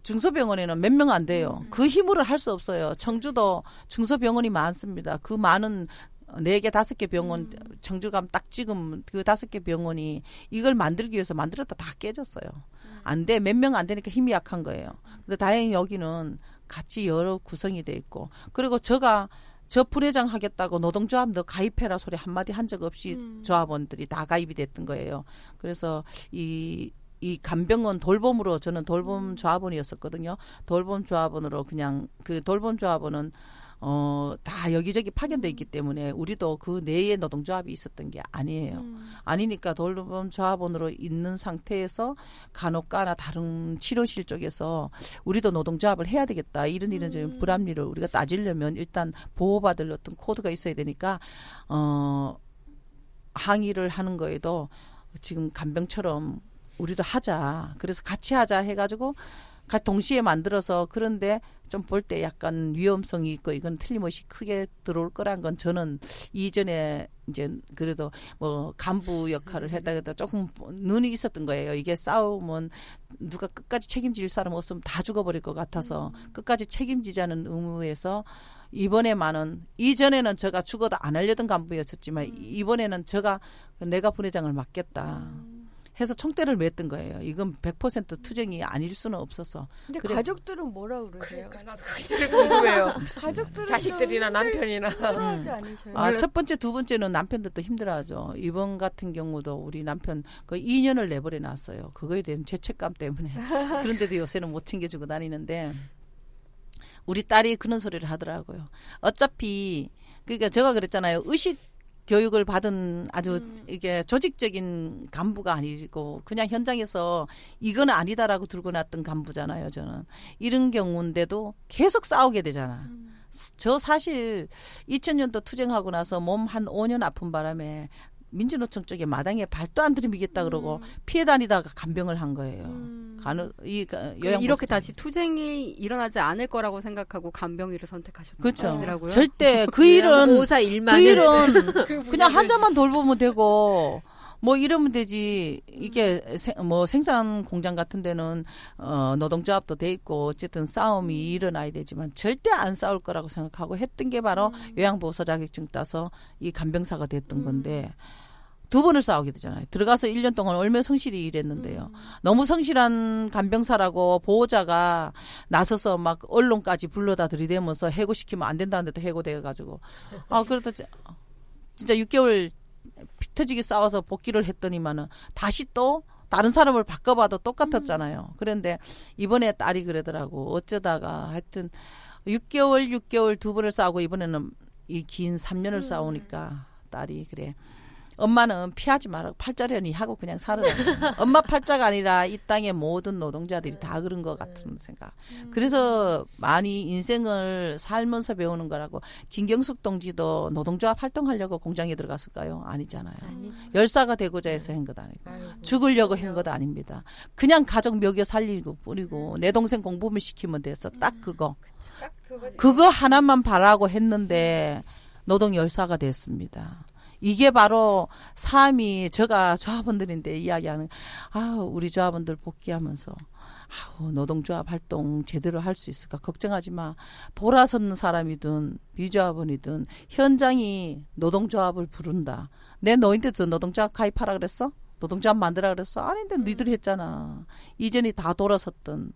F: 중소병원에는 몇 명 안 돼요. 그 힘으로 할 수 없어요. 청주도 중소병원이 많습니다. 그 많은 4개, 5개 병원, 청주 가면 딱 지금 그 5개 병원이 이걸 만들기 위해서 만들었다 다 깨졌어요. 안 돼. 몇 명 안 되니까 힘이 약한 거예요. 근데 다행히 여기는 같이 여러 구성이 돼 있고 그리고 저 부회장 하겠다고 노동조합 너 가입해라 소리 한마디 한 적 없이 조합원들이 다 가입이 됐던 거예요. 그래서 이 간병원 돌봄으로 저는 돌봄 조합원이었었거든요. 돌봄 조합원으로 그냥 그 돌봄 조합원은 다 여기저기 파견돼 있기 때문에 우리도 그 내에 노동조합이 있었던 게 아니에요. 아니니까 돌봄 조합원으로 있는 상태에서 간혹가나 다른 치료실 쪽에서 우리도 노동조합을 해야 되겠다. 이런 좀 불합리를 우리가 따지려면 일단 보호받을 어떤 코드가 있어야 되니까 항의를 하는 거에도 지금 간병처럼 우리도 하자. 그래서 같이 하자 해가지고 동시에 만들어서 그런데 좀 볼 때 약간 위험성이 있고 이건 틀림없이 크게 들어올 거란 건 저는 이전에 이제 그래도 뭐 간부 역할을 했다가 조금 눈이 있었던 거예요. 이게 싸우면 누가 끝까지 책임질 사람 없으면 다 죽어버릴 것 같아서 끝까지 책임지자는 의무에서 이번에만은 이전에는 제가 죽어도 안 하려던 간부였었지만 이번에는 내가 부회장을 맡겠다. 해서 총대를 맸던 거예요. 이건 100% 투쟁이 아닐 수는 없어서.
D: 근데 가족들은 뭐라 그러세요?
E: 그러니까 나도 그게 제일 궁금해요.
D: 가족들은
E: 자식들이나 남편이나.
D: 힘들어하지 않으셔요?
F: 첫 번째, 두 번째는 남편들도 힘들어하죠. 이번 같은 경우도 우리 남편 그 2년을 내버려 놨어요. 그거에 대한 죄책감 때문에. 그런데도 요새는 못 챙겨주고 다니는데 우리 딸이 그런 소리를 하더라고요. 어차피 그러니까 제가 그랬잖아요. 의식 교육을 받은 아주 이게 조직적인 간부가 아니고 그냥 현장에서 이건 아니다라고 들고 놨던 간부잖아요. 저는 이런 경우인데도 계속 싸우게 되잖아. 저 사실 2000년도 투쟁하고 나서 몸 한 5년 아픈 바람에 민주노총 쪽에 마당에 발도 안 들이미겠다 그러고 피해 다니다가 간병을 한 거예요.
C: 이렇게 다시 투쟁이 일어나지 않을 거라고 생각하고 간병위를 선택하셨다고
F: 그렇죠.
C: 하시더라고요.
F: 절대 그 일은
B: 보호사 일만을
F: 그냥 환자만 돌보면 되고 뭐 이러면 되지. 이게 뭐 생산 공장 같은 데는 노동조합도 돼 있고 어쨌든 싸움이 일어나야 되지만 절대 안 싸울 거라고 생각하고 했던 게 바로 요양보호사 자격증 따서 이 간병사가 됐던 건데 두 번을 싸우게 되잖아요. 들어가서 1년 동안 얼마나 성실히 일했는데요. 너무 성실한 간병사라고 보호자가 나서서 막 언론까지 불러다 들이대면서 해고시키면 안 된다는데도 해고돼가지고 그래도 진짜 6개월 피 터지게 싸워서 복귀를 했더니만은 다시 또 다른 사람을 바꿔봐도 똑같았잖아요. 그런데 이번에 딸이 그러더라고. 어쩌다가 하여튼 6개월 두 번을 싸우고 이번에는 이 긴 3년을 싸우니까 딸이 그래. 엄마는 피하지 말라고 팔자려니 하고 그냥 살아라. 엄마 팔자가 아니라 이 땅의 모든 노동자들이 다 그런 것 같은 생각. 그래서 많이 인생을 살면서 배우는 거라고. 김경숙 동지도 노동조합 활동하려고 공장에 들어갔을까요? 아니잖아요. 열사가 되고자 해서 한 것 아니고. 죽으려고 한 것 아닙니다. 그냥 가족 먹여 살리고 뿌리고 내 동생 공부만 시키면 돼서 딱 그거. 그거 하나만 바라고 했는데 노동 열사가 됐습니다. 이게 바로 삶이 제가 조합원들인데 이야기하는 우리 조합원들 복귀하면서 노동조합 활동 제대로 할 수 있을까 걱정하지 마. 돌아서는 사람이든 비조합원이든 현장이 노동조합을 부른다. 내 너희들도 노동조합 가입하라 그랬어? 노동조합 만들라 그랬어? 아닌데 너희들이 했잖아. 이전이 다 돌아섰던.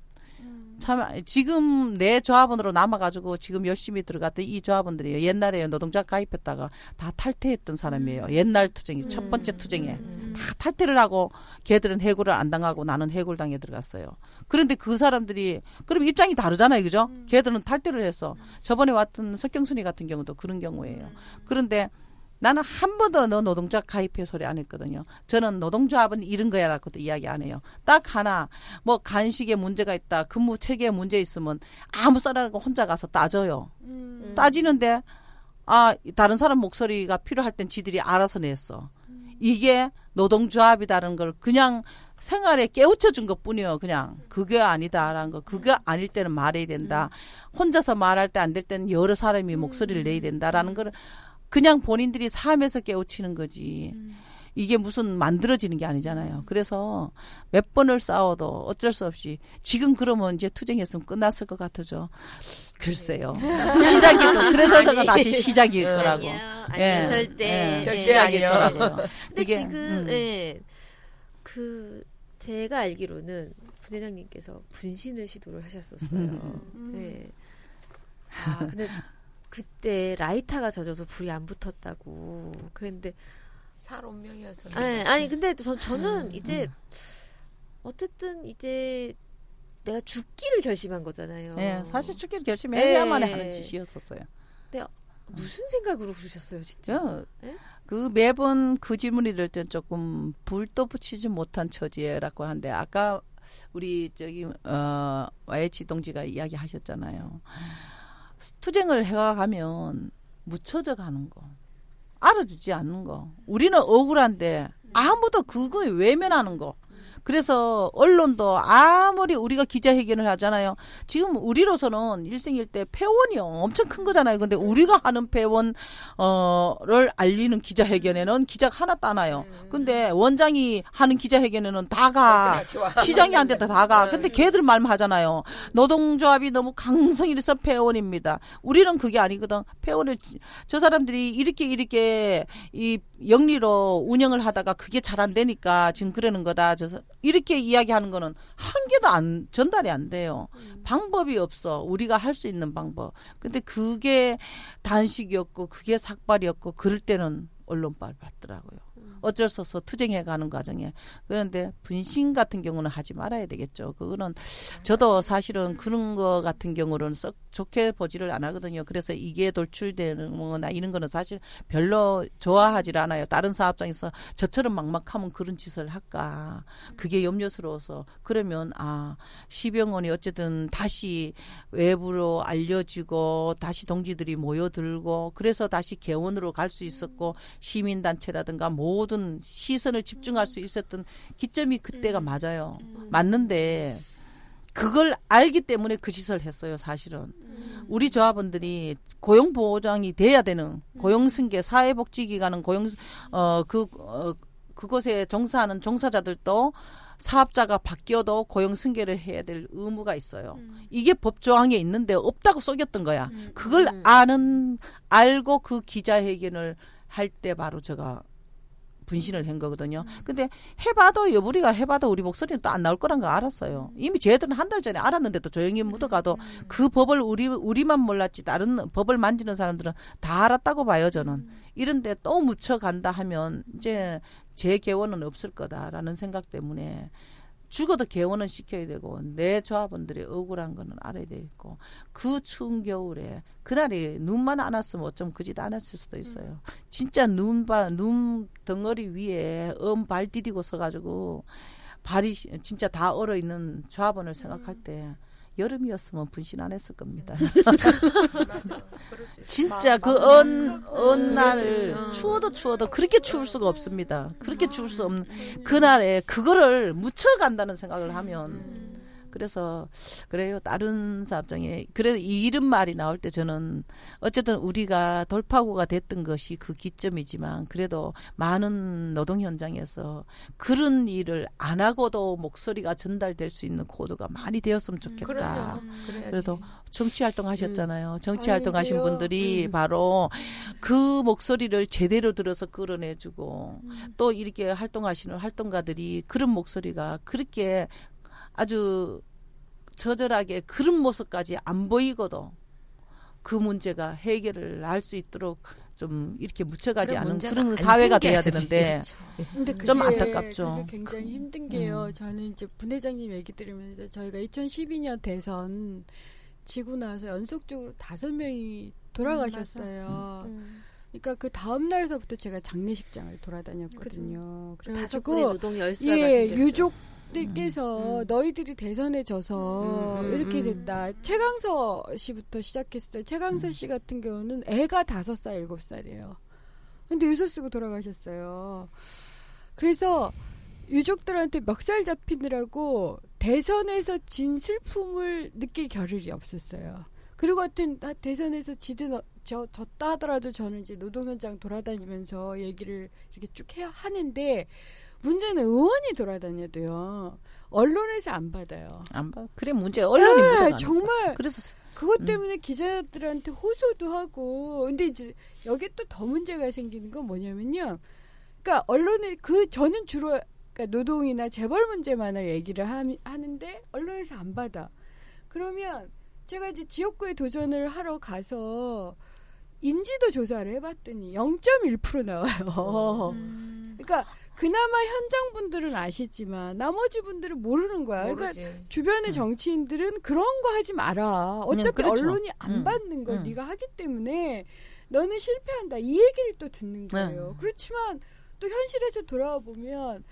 F: 참 지금 내 조합원으로 남아가지고 지금 열심히 들어갔던 이 조합원들이에요. 옛날에 노동조합 가입했다가 다 탈퇴했던 사람이에요. 옛날 투쟁이 첫 번째 투쟁에 다 탈퇴를 하고 걔들은 해고를 안 당하고 나는 해고를 당해 들어갔어요. 그런데 그 사람들이 그럼 입장이 다르잖아요, 그죠? 걔들은 탈퇴를 했어. 저번에 왔던 석경순이 같은 경우도 그런 경우예요. 그런데 나는 한 번도 너 노동조합 가입해 소리 안 했거든요. 저는 노동조합은 이런 거야라고도 이야기 안 해요. 딱 하나 뭐 간식에 문제가 있다. 근무 체계에 문제 있으면 아무 사람과 혼자 가서 따져요. 따지는데 다른 사람 목소리가 필요할 땐 지들이 알아서 냈어. 이게 노동조합이라는 걸 그냥 생활에 깨우쳐 준 것뿐이에요. 그냥 그게 아니다라는 거. 그게 아닐 때는 말해야 된다. 혼자서 말할 때 안 될 때는 여러 사람이 목소리를 내야 된다라는 걸 그냥 본인들이 삶에서 깨우치는 거지. 이게 무슨 만들어지는 게 아니잖아요. 그래서 몇 번을 싸워도 어쩔 수 없이 지금 그러면 이제 투쟁했으면 끝났을 것 같아죠. 글쎄요. 시작이고 그래서 제가 다시 시작일 거라고.
B: 아니요, 절대.
E: 절대 아니에요.
B: 근데 지금 제가 알기로는 부대장님께서 분신을 시도를 하셨었어요. 네. 아, 근데 그때 라이터가 젖어서 불이 안 붙었다고. 그랬는데
E: 살운명이었어요.
B: 아니 근데 저는 이제 어쨌든 이제 내가 죽기를 결심한 거잖아요.
F: 네, 사실 죽기를 결심해야만이 하는 짓이었었어요.
B: 근데 무슨 생각으로 그러셨어요, 진짜? 네?
F: 그 매번 그 질문이 들 땐 조금 불도 붙이지 못한 처지라고 하는데 아까 우리 저기 YH 동지가 이야기하셨잖아요. 투쟁을 해가면 묻혀져 가는 거, 알아주지 않는 거. 우리는 억울한데 아무도 그거에 외면하는 거. 그래서 언론도 아무리 우리가 기자회견을 하잖아요. 지금 우리로서는 일생일대 폐원이 엄청 큰 거잖아요. 근데 우리가 하는 폐원을 알리는 기자회견에는 기자가 하나 따나요. 근데 원장이 하는 기자회견에는 다 가. 시장이 안 됐다 다 가. 근데 걔들 말만 하잖아요. 노동조합이 너무 강성이 있어 폐원입니다. 우리는 그게 아니거든. 폐원을 저 사람들이 이렇게 이 영리로 운영을 하다가 그게 잘 안 되니까 지금 그러는 거다. 이렇게 이야기하는 거는 한 개도 전달이 안 돼요. 방법이 없어. 우리가 할 수 있는 방법. 근데 그게 단식이었고 그게 삭발이었고 그럴 때는 언론발 받더라고요. 어쩔 수 없어 투쟁해가는 과정에. 그런데 분신 같은 경우는 하지 말아야 되겠죠. 그거는 저도 사실은 그런 거 같은 경우는 썩 좋게 보지를 안 하거든요. 그래서 이게 돌출되는 거나 이런 거는 사실 별로 좋아하지 않아요. 다른 사업장에서 저처럼 막막하면 그런 짓을 할까. 그게 염려스러워서. 그러면 시병원이 어쨌든 다시 외부로 알려지고 다시 동지들이 모여들고 그래서 다시 개원으로 갈 수 있었고 시민단체라든가 모든 시선을 집중할 수 있었던 기점이 그때가 맞아요. 맞는데 그걸 알기 때문에 그 짓을 했어요. 사실은. 우리 조합원들이 고용보장이 돼야 되는 고용승계 사회복지기관은 그곳에 종사하는 종사자들도 사업자가 바뀌어도 고용승계를 해야 될 의무가 있어요. 이게 법조항에 있는데 없다고 속였던 거야. 그걸 알고 그 기자회견을 할 때 바로 제가 분신을 한 거거든요. 근데 우리가 해봐도 우리 목소리는 또 안 나올 거란 거 알았어요. 이미 쟤들은 한 달 전에 알았는데도 조용히 묻어가도 그 법을 우리만 몰랐지 다른 법을 만지는 사람들은 다 알았다고 봐요, 저는. 이런데 또 묻혀간다 하면 이제 재개원은 없을 거다라는 생각 때문에 죽어도 개원은 시켜야 되고 내 조합원들이 억울한 거는 알아야 되겠고 그 추운 겨울에 그날이 눈만 안 왔으면 어쩜 그 짓 안 했을 수도 있어요. 진짜 눈 덩어리 위에 발 디디고 서가지고 발이 진짜 다 얼어 있는 조합원을 생각할 때 여름이었으면 분신 안 했을 겁니다. 진짜 그 언 날을 추워도 그렇게 추울 수가 없습니다. 그렇게 추울 수 없는 그날에 그거를 묻혀간다는 생각을 하면 그래서 그래요. 다른 사업장에 그래서 이 이런 말이 나올 때 저는 어쨌든 우리가 돌파구가 됐던 것이 그 기점이지만 그래도 많은 노동 현장에서 그런 일을 안 하고도 목소리가 전달될 수 있는 코드가 많이 되었으면 좋겠다. 그래도 정치활동 하셨잖아요. 정치활동 하신 분들이 바로 그 목소리를 제대로 들어서 끌어내주고 또 이렇게 활동하시는 활동가들이 그런 목소리가 그렇게 아주 처절하게 그런 모습까지 안 보이고도 그 문제가 해결을 할 수 있도록 좀 이렇게 묻혀가지 않은 그런 사회가 돼야 되는데
D: 그렇죠.
F: 좀 안타깝죠.
D: 그게 굉장히 힘든 게요. 저는 이제 부회장님 얘기 들으면서 저희가 2012년 대선 지고 나서 연속적으로 5명이 돌아가셨어요. 그러니까 그 다음 날서부터 제가 장례식장을 돌아다녔거든요. 그래가지고
B: 노동 열사가
D: 유족들께서 너희들이 대선에 져서 이렇게 됐다. 최강서 씨부터 시작했어요. 최강서 씨 같은 경우는 애가 5살, 7살이에요. 근데 유서 쓰고 돌아가셨어요. 그래서 유족들한테 멱살 잡히느라고 대선에서 진 슬픔을 느낄 겨를이 없었어요. 그리고 하여튼 대선에서 졌다 하더라도 저는 이제 노동 현장 돌아다니면서 얘기를 이렇게 쭉 하는데 문제는 의원이 돌아다녀도요. 언론에서 안 받아요.
F: 안 받아. 그래 문제 언론이 묻어가는
D: 정말.
F: 그래서
D: 그것 때문에 기자들한테 호소도 하고. 근데 이제 여기 또 더 문제가 생기는 건 뭐냐면요. 그러니까 언론에 저는 주로 그러니까 노동이나 재벌 문제만을 얘기를 하는데 언론에서 안 받아. 그러면 제가 이제 지역구에 도전을 하러 가서 인지도 조사를 해봤더니 0.1% 나와요. 그러니까 그나마 현장 분들은 아시지만 나머지 분들은 모르는 거야. 그러니까 주변의 정치인들은 그런 거 하지 마라. 어차피
F: 그렇죠.
D: 언론이 안 받는 걸 네가 하기 때문에 너는 실패한다. 이 얘기를 또 듣는 거예요. 그렇지만 또 현실에서 돌아와 보면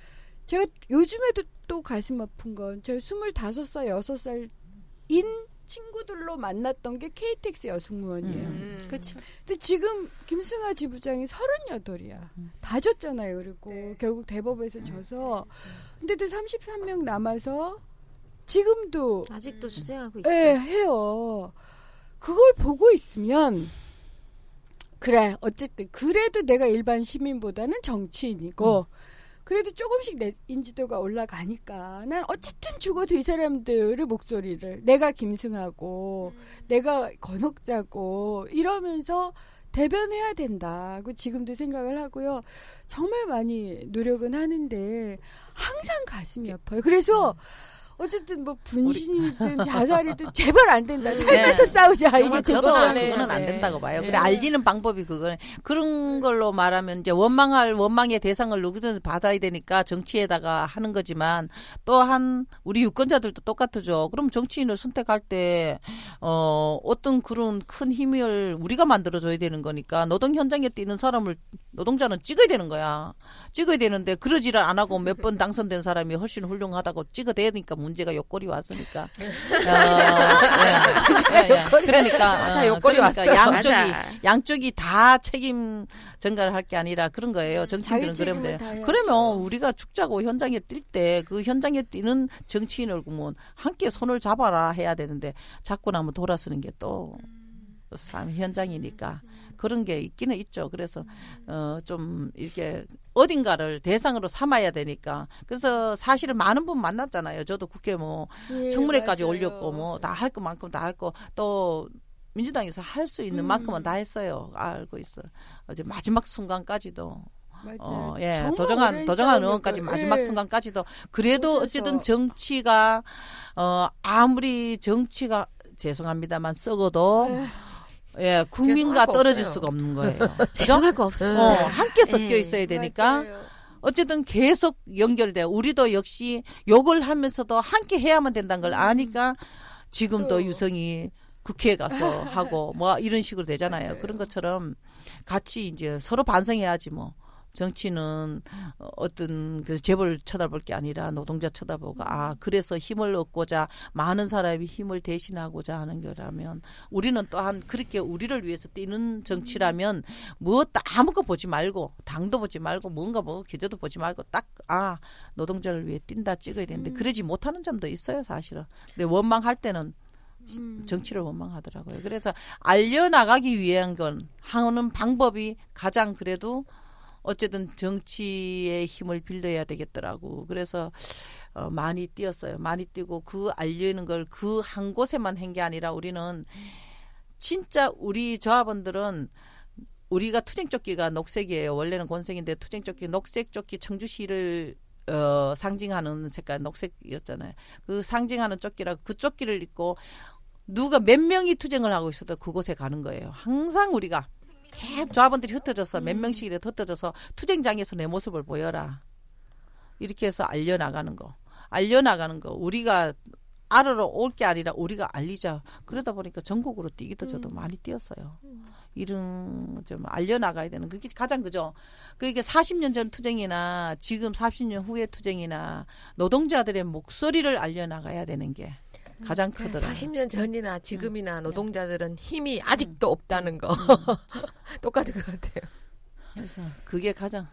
D: 제가 요즘에도 또 가슴 아픈 건 제가 25살, 6살인 친구들로 만났던 게 KTX 여승무원이에요.
B: 그렇죠.
D: 근데 지금 김승하 지부장이 38이야. 다 졌잖아요. 그리고 결국 대법에서 져서. 근데도 33명 남아서 지금도
B: 아직도 주장하고 있죠.
D: 네, 해요. 그걸 보고 있으면 그래 어쨌든 그래도 내가 일반 시민보다는 정치인이고 그래도 조금씩 내 인지도가 올라가니까 난 어쨌든 죽어도 이 사람들의 목소리를 내가 김승하고 내가 건옥자고 이러면서 대변해야 된다고 지금도 생각을 하고요. 정말 많이 노력은 하는데 항상 가슴이 아파요. 그래서 어쨌든 뭐 분신이든 자살이든 제발 안 된다. 살면서 싸우자. 이게 제
F: 저도
D: 주장이에요.
F: 그거는 안 된다고 봐요. 그래 알리는 방법이 그거는 그런 걸로 말하면 이제 원망의 대상을 누구든 받아야 되니까 정치에다가 하는 거지만 또한 우리 유권자들도 똑같죠. 그럼 정치인을 선택할 때 어떤 그런 큰 힘을 우리가 만들어줘야 되는 거니까 노동 현장에 뛰는 사람을 노동자는 찍어야 되는 거야. 찍어야 되는데 그러지를 안 하고 몇 번 당선된 사람이 훨씬 훌륭하다고 찍어대니까 문제가 요꼴이 왔으니까. 그러니까
E: 요꼴이 왔어.
F: 양쪽이 다 책임 전가를 할 게 아니라 그런 거예요. 정치인들은 그러면 돼요. 그러면 우리가 죽자고 현장에 뛸 때 그 현장에 뛰는 정치인을 보면 함께 손을 잡아라 해야 되는데 자꾸 나면 돌아서는 게 또 현장이니까 그런 게 있기는 있죠. 그래서 좀 이렇게 어딘가를 대상으로 삼아야 되니까 그래서 사실은 많은 분 만났잖아요. 저도 국회 뭐 청문회까지 올렸고 뭐 다 할 것만큼 다 했고 또 민주당에서 할 수 있는 만큼은 다 했어요. 알고 있어. 어제 마지막 순간까지도. 도정한 의원까지 마지막 순간까지도 그래도
D: 오셔서.
F: 어쨌든 정치가 아무리 정치가 죄송합니다만 썩어도 국민과 떨어질 수가 없는 거예요.
B: 죄송할 거 없어요.
F: 함께 섞여 있어야 되니까 어쨌든 계속 연결돼. 우리도 역시 욕을 하면서도 함께 해야만 된다는 걸 아니까 지금도 유성이 국회에 가서 하고 뭐 이런 식으로 되잖아요.
D: 맞아요.
F: 그런 것처럼 같이 이제 서로 반성해야지 뭐. 정치는 어떤 그 재벌 쳐다볼 게 아니라 노동자 쳐다보고 그래서 힘을 얻고자 많은 사람이 힘을 대신하고자 하는 거라면 우리는 또한 그렇게 우리를 위해서 뛰는 정치라면 무엇도 아무것도 보지 말고 당도 보지 말고 뭔가 뭐 기저도 보지 말고 딱 노동자를 위해 뛴다 찍어야 되는데 그러지 못하는 점도 있어요 사실은. 근데 원망할 때는 정치를 원망하더라고요. 그래서 알려나가기 위한 건 하는 방법이 가장 그래도 어쨌든 정치의 힘을 빌려야 되겠더라고. 그래서 많이 뛰었어요. 많이 뛰고 그 알리는 걸 그 한 곳에만 한 게 아니라 우리는 진짜 우리 조합원들은 우리가 투쟁조끼가 녹색이에요. 원래는 곤색인데 투쟁조끼 녹색조끼 청주시를 상징하는 색깔 녹색이었잖아요. 그 상징하는 조끼라 그 조끼를 입고 누가 몇 명이 투쟁을 하고 있어도 그곳에 가는 거예요. 항상 우리가 조합원들이 흩어져서 몇 명씩이라도 흩어져서 투쟁장에서 내 모습을 보여라. 이렇게 해서 알려나가는 거. 우리가 알으러 올 게 아니라 우리가 알리자. 그러다 보니까 전국으로 뛰기도 저도 많이 뛰었어요. 이런 좀 알려나가야 되는 그게 가장 그죠. 그러니까 40년 전 투쟁이나 지금 40년 후의 투쟁이나 노동자들의 목소리를 알려나가야 되는 게 가장 크더라고요.
E: 40년 전이나 지금이나 노동자들은 힘이 아직도 없다는 거 똑같은 것 같아요.
F: 그래서 그게 가장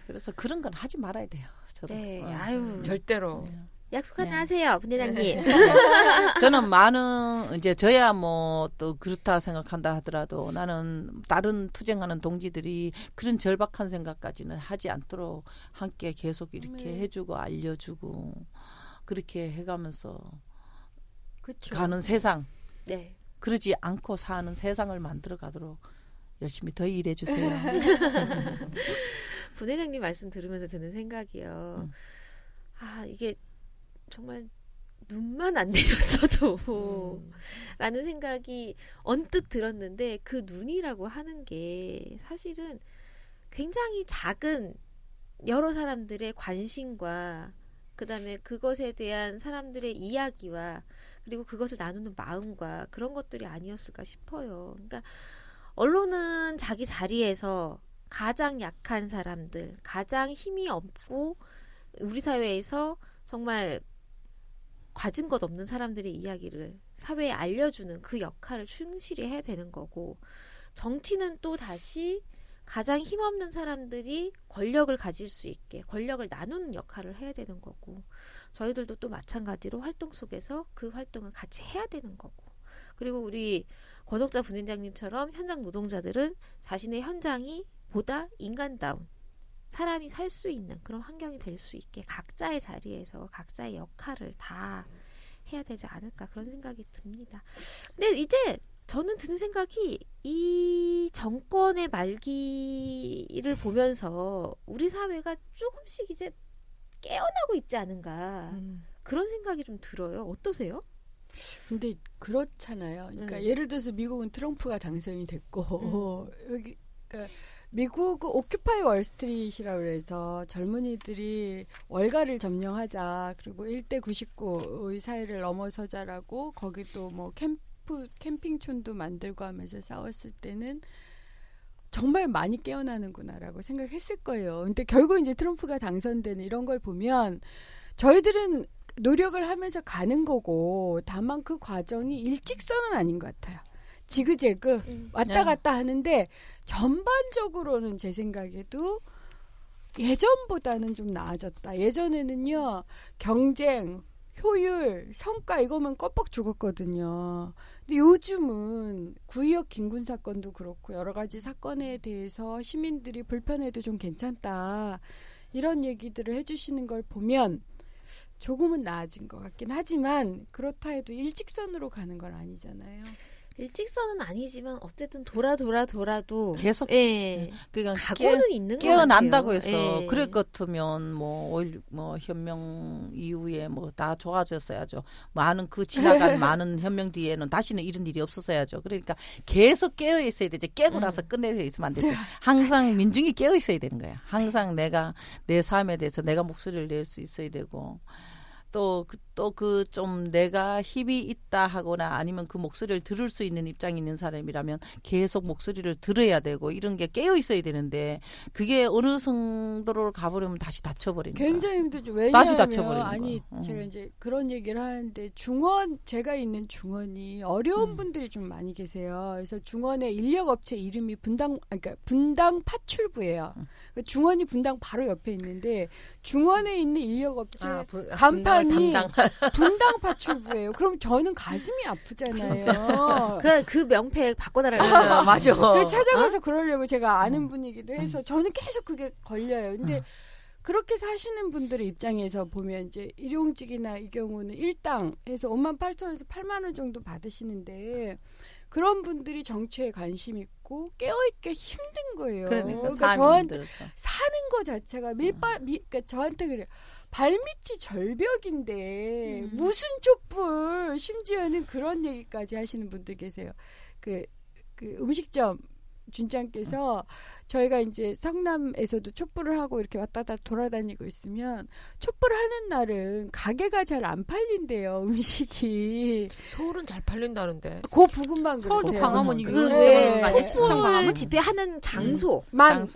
F: 그래서 그런 건 하지 말아야 돼요. 저도.
B: 네, 아유
E: 절대로.
B: 약속 하나 하세요, 분회장님.
F: 저는 많은 이제 저야 뭐 또 그렇다 생각한다 하더라도 나는 다른 투쟁하는 동지들이 그런 절박한 생각까지는 하지 않도록 함께 계속 이렇게 해주고 알려주고 그렇게 해가면서.
D: 그쵸.
F: 가는 세상
B: 네.
F: 그러지 않고 사는 세상을 만들어 가도록 열심히 더 일해 주세요.
B: 분회장님 말씀 들으면서 드는 생각이요. 이게 정말 눈만 안 내렸어도 라는 생각이 언뜻 들었는데 그 눈이라고 하는 게 사실은 굉장히 작은 여러 사람들의 관심과 그다음에 그것에 대한 사람들의 이야기와 그리고 그것을 나누는 마음과 그런 것들이 아니었을까 싶어요. 그러니까 언론은 자기 자리에서 가장 약한 사람들, 가장 힘이 없고 우리 사회에서 정말 가진 것 없는 사람들의 이야기를 사회에 알려주는 그 역할을 충실히 해야 되는 거고, 정치는 또 다시 가장 힘없는 사람들이 권력을 가질 수 있게 권력을 나누는 역할을 해야 되는 거고, 저희들도 또 마찬가지로 활동 속에서 그 활동을 같이 해야 되는 거고, 그리고 우리 권옥자 부회장님처럼 현장 노동자들은 자신의 현장이 보다 인간다운 사람이 살 수 있는 그런 환경이 될 수 있게 각자의 자리에서 각자의 역할을 다 해야 되지 않을까 그런 생각이 듭니다. 근데 이제 저는 드는 생각이 이 정권의 말기를 보면서 우리 사회가 조금씩 이제 깨어나고 있지 않은가 그런 생각이 좀 들어요. 어떠세요?
D: 근데 그렇잖아요. 그러니까 예를 들어서 미국은 트럼프가 당선이 됐고 여기 그러니까 미국 오큐파이 월스트리트라고 해서 젊은이들이 월가를 점령하자, 그리고 1대 99의 사회를 넘어서자라고 거기도 뭐 캠핑촌도 만들고 하면서 싸웠을 때는 정말 많이 깨어나는구나라고 생각했을 거예요. 근데 결국 이제 트럼프가 당선되는 이런 걸 보면 저희들은 노력을 하면서 가는 거고, 다만 그 과정이 일직선은 아닌 것 같아요. 지그재그 왔다 갔다 하는데 전반적으로는 제 생각에도 예전보다는 좀 나아졌다. 예전에는요, 경쟁, 효율, 성과 이거면 껌뻑 죽었거든요. 근데 요즘은 구의역 김군 사건도 그렇고 여러 가지 사건에 대해서 시민들이 불편해도 좀 괜찮다, 이런 얘기들을 해주시는 걸 보면 조금은 나아진 것 같긴 하지만, 그렇다 해도 일직선으로 가는 건 아니잖아요.
B: 일직선은 아니지만 어쨌든 돌아도
F: 계속
B: 그러니까 각오는 있는 것
F: 깨어난다고
B: 같아요.
F: 해서 그럴 것 같으면 뭐 현명 이후에 뭐 다 좋아졌어야죠. 많은 그 지나간 많은 현명 뒤에는 다시는 이런 일이 없었어야죠. 그러니까 계속 깨어 있어야 되죠. 깨고 나서 끝내서 있으면 안 되죠. 항상 민중이 깨어 있어야 되는 거야. 항상 내가 내 삶에 대해서 내가 목소리를 낼 수 있어야 되고, 또 그 좀 내가 힘이 있다 하거나 아니면 그 목소리를 들을 수 있는 입장이 있는 사람이라면 계속 목소리를 들어야 되고, 이런 게 깨어 있어야 되는데 그게 어느 정도로 가버리면 다시 다쳐버리니까.
D: 굉장히 힘들죠.
F: 다시
D: 왜냐하면
F: 다쳐버리니까.
D: 제가 이제 그런 얘기를 하는데 제가 있는 중원이 어려운 분들이 좀 많이 계세요. 그래서 중원의 인력업체 이름이 분당 파출부예요. 그러니까 중원이 분당 바로 옆에 있는데 중원에 있는 인력업체 간판이 분당 파출부예요. 그럼 저는 가슴이 아프잖아요.
B: 그 명패 바꿔달라고.
E: 맞아.
D: 찾아가서 그러려고 제가 아는 분이기도 해서 저는 계속 그게 걸려요. 근데 그렇게 사시는 분들의 입장에서 보면 이제 일용직이나 이 경우는 일당해서 58,000원에서 8만 원 정도 받으시는데, 그런 분들이 정치에 관심 있고 깨어있기 힘든 거예요.
F: 그러니까
D: 저한테 사는 거 자체가 그러니까 저한테 그래요. 발밑이 절벽인데 무슨 촛불, 심지어는 그런 얘기까지 하시는 분들 계세요. 그 음식점 준장께서 저희가 이제 성남에서도 촛불을 하고 이렇게 왔다 갔다 돌아다니고 있으면 촛불 하는 날은 가게가 잘 안 팔린대요, 음식이.
E: 서울은 잘 팔린다는데.
D: 그 부근만 그래요.
C: 서울도 광화문이
D: 네.
B: 촛불 집회하는 장소만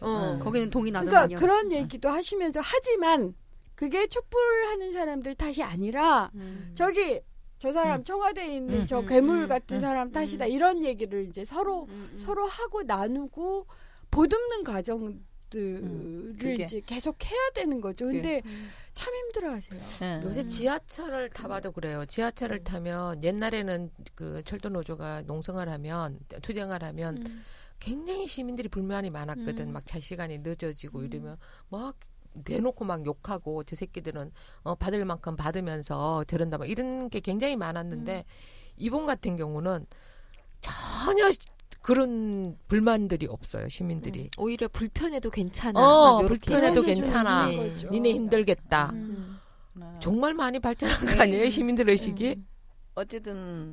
C: 거기는 동이 나는
D: 그러니까
C: 아니야.
D: 그런 얘기도 하시면서, 하지만 그게 촛불 하는 사람들 탓이 아니라 저기 저 사람 청와대에 있는 저 괴물 같은 사람 탓이다, 이런 얘기를 이제 서로 하고 나누고 보듬는 과정들을 이제 계속 해야 되는 거죠. 근데 참 힘들어하세요.
E: 요새 지하철을 타봐도 그래요. 지하철을 타면 옛날에는 그 철도 노조가 농성을 하면, 투쟁을 하면 굉장히 시민들이 불만이 많았거든. 막 차 시간이 늦어지고 이러면 막 대놓고 막 욕하고, 저 새끼들은 받을 만큼 받으면서 저런다, 막 이런 게 굉장히 많았는데 이번 같은 경우는 전혀 그런 불만들이 없어요, 시민들이.
B: 오히려 불편해도 괜찮아.
E: 불편해도 괜찮아.
B: 네.
E: 니네 힘들겠다. 정말 많이 발전한 거 아니에요? 시민들 의식이?
F: 어쨌든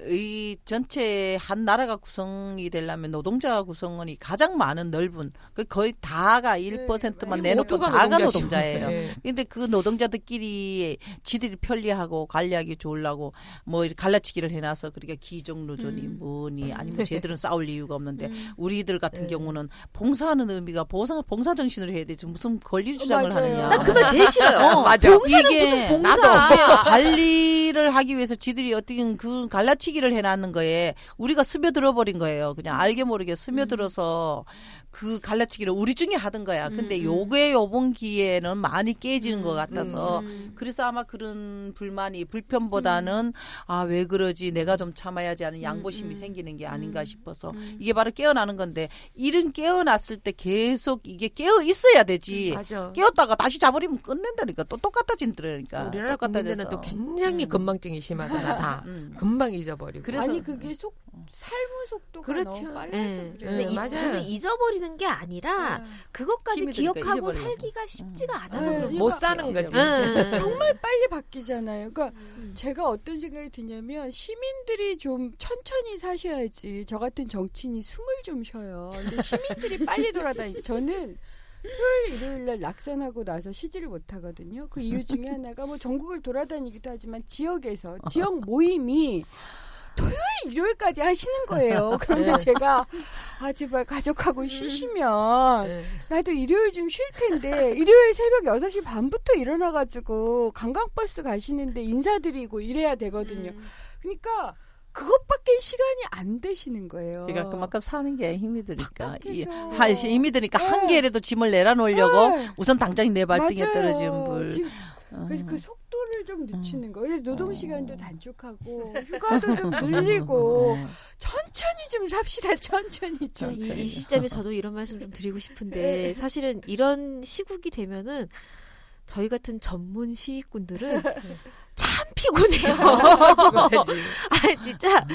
F: 이 전체 한 나라가 구성이 되려면 노동자 구성원이 가장 많은 넓은 거의 다가 1%만 내놓고 다가 노동자예요. 네. 근데 그 노동자들끼리 지들이 편리하고 관리하기 좋으려고 뭐 갈라치기를 해놔서 그러니까 기종노조니 뭐니 아니면 쟤들은 싸울 이유가 없는데 우리들 같은 경우는 봉사하는 의미가 봉사 정신으로 해야 되지 무슨 권리 주장을 하느냐.
B: 나 그거 제일 싫어요.
E: 맞아.
B: 봉사는 무슨 봉사.
F: 관리를 하기 위해서 지들이 어떻게 그 갈라치기를 해놨는 거에 우리가 스며들어 버린 거예요. 그냥 알게 모르게 스며들어서 그 갈라치기를 우리 중에 하던 거야. 근데 요번 기회는 많이 깨지는 것 같아서 그래서 아마 그런 불편보다는 아, 왜 그러지 내가 좀 참아야지 하는 양보심이 생기는 게 아닌가 싶어서 이게 바로 깨어나는 건데 일은 깨어났을 때 계속 이게 깨어 있어야 되지.
E: 맞아.
F: 깨었다가 다시 자버리면 끝낸다니까. 또 똑같아진다니까.
E: 우리나라 국민들은 또 굉장히 건망증이 심하잖아. 다. 금방 잊어버리고.
D: 그래서 아니 그게 삶의 속도가
E: 그렇죠.
D: 너무 빨라서 그래요.
E: 맞아요.
B: 저는 잊어버리는 게 아니라 그것까지 기억하고
F: 잊어버리고.
B: 살기가 쉽지가 않아서 그런
E: 못
B: 것
E: 사는
B: 같아요.
E: 거지.
D: 정말 빨리 바뀌잖아요. 그러니까 제가 어떤 생각이 드냐면 시민들이 좀 천천히 사셔야지 저 같은 정치인이 숨을 좀 쉬어요. 근데 시민들이 빨리 돌아다니. 저는 토요일 일요일 날 낙선하고 나서 쉬지를 못하거든요. 그 이유 중에 하나가 뭐 전국을 돌아다니기도 하지만 지역에서 지역 모임이 토요일 일요일까지 하시는 거예요. 그러면 제가 아 제발 가족하고 쉬시면 나도 일요일 좀 쉴 텐데 일요일 새벽 6시 반부터 일어나가지고 관광버스 가시는데 인사드리고 이래야 되거든요. 그러니까 그것밖에 시간이 안 되시는 거예요.
F: 그러니까 그만큼 사는 게 힘이 드니까.
D: 답답해서.
F: 힘이 드니까 한 개라도 짐을 내려놓으려고 우선 당장 내 발등에 떨어지는 불.
D: 그래서 그 속도를 좀 늦추는 거. 그래서 노동 시간도 단축하고 휴가도 좀 늘리고 천천히 좀 삽시다. 천천히 좀.
B: 이 시점에 저도 이런 말씀 좀 드리고 싶은데 사실은 이런 시국이 되면은 저희 같은 전문 시위꾼들은 참 피곤해요. 아 진짜.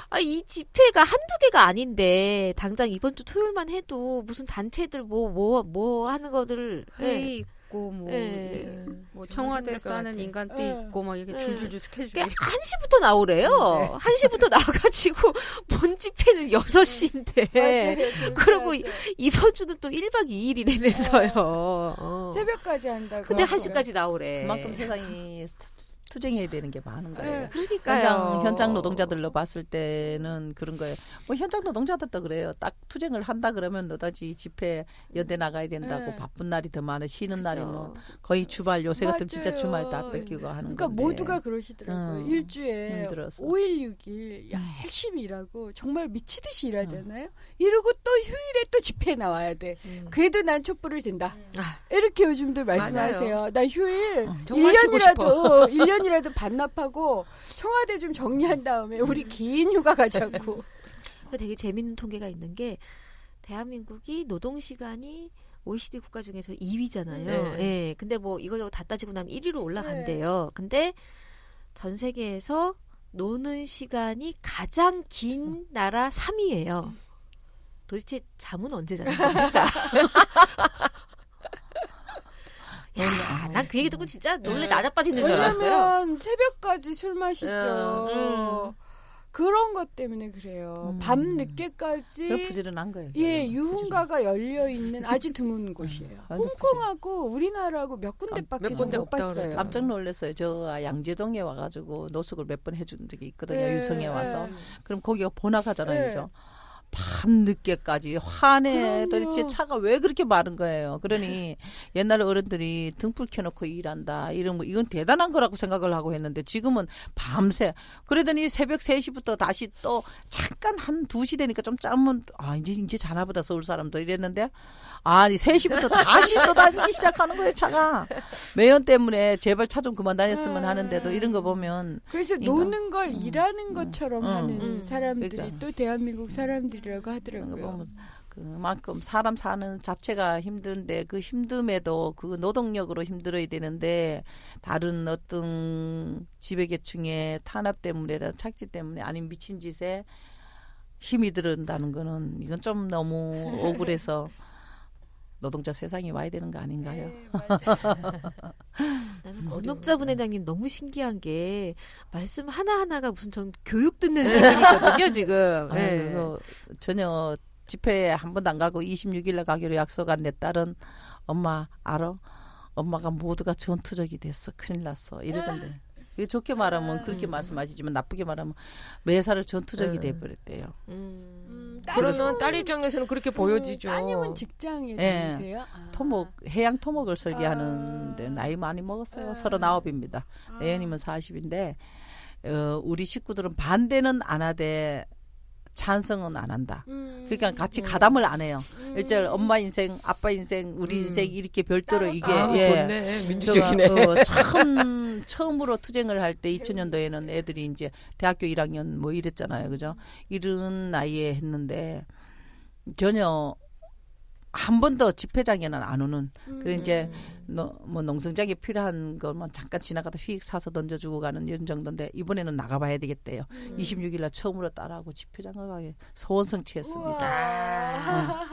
B: 아, 이 집회가 한두 개가 아닌데 당장 이번 주 토요일만 해도 무슨 단체들 뭐 하는 거를
C: 회의 있고 뭐 청와대 싸는 인간띠 있고 막 이렇게 줄줄줄 스케줄이
B: 1시부터 나오래요. 1시부터 나와가지고 본 집회는 6시인데 그리고 이번 주는 또 1박 2일이라면서요.
D: 새벽까지 한다고.
B: 근데 1시까지 나오래.
F: 그만큼 세상이 투쟁해야 되는 게 많은 거예요.
B: 그러니까요.
F: 현장 노동자들로 봤을 때는 그런 거예요. 뭐 현장 노동자들도 그래요. 딱 투쟁을 한다 그러면 너다지 집회 연대 나가야 된다고 바쁜 날이 더 많아. 쉬는 날이 뭐 거의 주말 요새 같으면 진짜 주말 다 뺏기고 하는
D: 그러니까
F: 건데.
D: 모두가 그러시더라고요. 일주에
F: 힘들어서.
D: 5일 6일 열심히 일하고 정말 미치듯이 일하잖아요. 이러고 또 휴일에 또 집회에 나와야 돼. 그래도 난 촛불을 든다. 이렇게 요즘들 말씀하세요.
E: 맞아요.
D: 나 휴일
E: 정말 쉬고
D: 1년이라도 반납하고 청와대 좀 정리한 다음에 우리 긴 휴가 가자고.
B: 되게 재밌는 통계가 있는 게 대한민국이 노동 시간이 OECD 국가 중에서 2위잖아요. 예. 근데 뭐 이거저거 다 따지고 나면 1위로 올라간대요. 근데 전 세계에서 노는 시간이 가장 긴 나라 3위예요. 도대체 잠은 언제 자는 겁니까? 야, 난 그 얘기 듣고 진짜 놀래 나자빠지는 줄 알았어요.
D: 왜냐면 새벽까지 술 마시죠. 그런 것 때문에 그래요. 밤 늦게까지
F: 부지런한 거예요.
D: 유흥가가 열려 있는 아주 드문 곳이에요. 홍콩하고 우리나라하고 몇 군데밖에 못 봤어요.
F: 깜짝 놀랐어요. 저 양재동에 와가지고 노숙을 몇 번 해준 적이 있거든요. 유성에 와서. 그럼 거기가 번화가잖아요, 그죠? 밤 늦게까지 화내 도대체 차가 왜 그렇게 많은 거예요. 그러니 옛날 어른들이 등불 켜놓고 일한다 이런 거 이건 대단한 거라고 생각을 하고 했는데 지금은 밤새 그러더니 새벽 3시부터 다시 또 잠깐 한 2시 되니까 좀 짜면 이제 자나보다 서울 사람도 이랬는데 아니 3시부터 다시 또 다니기 시작하는 거예요. 차가 매연 때문에 제발 차 좀 그만 다녔으면 하는데도 이런 거 보면
D: 그래서 노는 걸 일하는 것처럼 하는 사람들이 그러니까. 또 대한민국 사람들이라고 하더라고요.
F: 그만큼 사람 사는 자체가 힘든데 그 힘듦에도 그 노동력으로 힘들어야 되는데 다른 어떤 지배계층의 탄압 때문에 착취 때문에 아니면 미친 짓에 힘이 들은다는 거는 이건 좀 너무 억울해서 노동자 세상이 와야 되는 거 아닌가요?
D: 네, 맞아요.
B: 나는 권옥자분 회장님 너무 신기한 게 말씀 하나하나가 무슨 전 교육 듣는 느낌이거든요, 지금. 네.
F: 아이고, 전혀 집회에 한 번도 안 가고 26일날 가기로 약속한 내 딸은 엄마 알아? 엄마가 모두가 전투적이 됐어. 큰일 났어. 이러던데. 이게 좋게 말하면 그렇게 말씀하시지만 나쁘게 말하면 매사를 전투적이 돼버렸대요.
E: 그러면 딸 입장에서는 그렇게 보여지죠.
D: 따님은 직장에
F: 예.
D: 다니세요?
F: 토목 해양 토목을 설계하는데 나이 많이 먹었어요. 39입니다. 내년이면 40인데 우리 식구들은 반대는 안 하되 찬성은 안 한다. 그러니까 같이 가담을 안 해요. 일절 엄마 인생, 아빠 인생, 우리 인생 이렇게 별도로 이게
E: 좋네. 민주적이네.
F: 처음으로 투쟁을 할 때 2000년도에는 애들이 이제 대학교 1학년 뭐 이랬잖아요. 그죠? 이런 나이에 했는데 전혀 한 번도 집회장에는 안 오는. 그래 이제 뭐 농성장에 필요한 것만 잠깐 지나가다 휙 사서 던져주고 가는 이런 정도인데 이번에는 나가봐야 되겠대요. 26일날 처음으로 딸하고 집회장을 가게 소원 성취했습니다.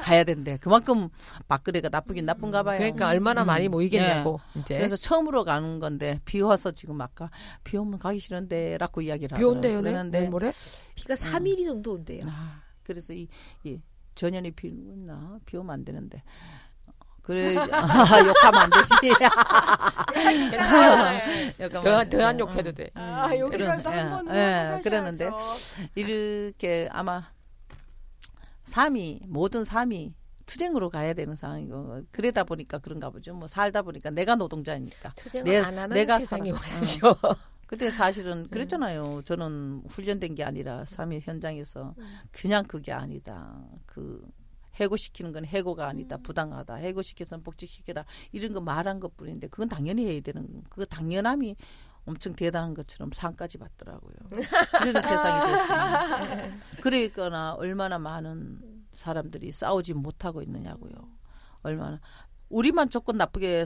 F: 가야 된대. 그만큼 막그래가 나쁘긴 나쁜가 봐요.
E: 그러니까 얼마나 많이 모이겠냐고.
F: 네.
E: 이제.
F: 그래서 처음으로 가는 건데 비 와서 지금 아까 비 오면 가기 싫은데라고 이야기를
E: 비
F: 하더라고요.
E: 온대요,
F: 그러는데
E: 뭐래?
B: 비가 3mm 정도 온대요.
F: 그래서 이 전현이 비 오나 비 오면 안 되는데 그래 욕하면 안 되지.
E: 더한 욕해도 돼.
D: 여기라도 한 번은
F: 그러는데 이렇게 아마 모든 삶이 투쟁으로 가야 되는 상황이고 그러다 보니까 그런가 보죠. 뭐 살다 보니까 내가 노동자니까
E: 투쟁을 안 하는 세상이 와야죠.
F: 그때 사실은 그랬잖아요. 저는 훈련된 게 아니라 삶의 현장에서 그냥 그게 아니다. 그 해고시키는 건 해고가 아니다. 부당하다. 해고시켜서는 복직시켜라. 이런 거 말한 것뿐인데 그건 당연히 해야 되는 그 당연함이 엄청 대단한 것처럼 상까지 받더라고요. 그런 세상이 됐습니다. 그러니까 얼마나 많은 사람들이 싸우지 못하고 있느냐고요. 얼마나 우리만 조건 나쁘게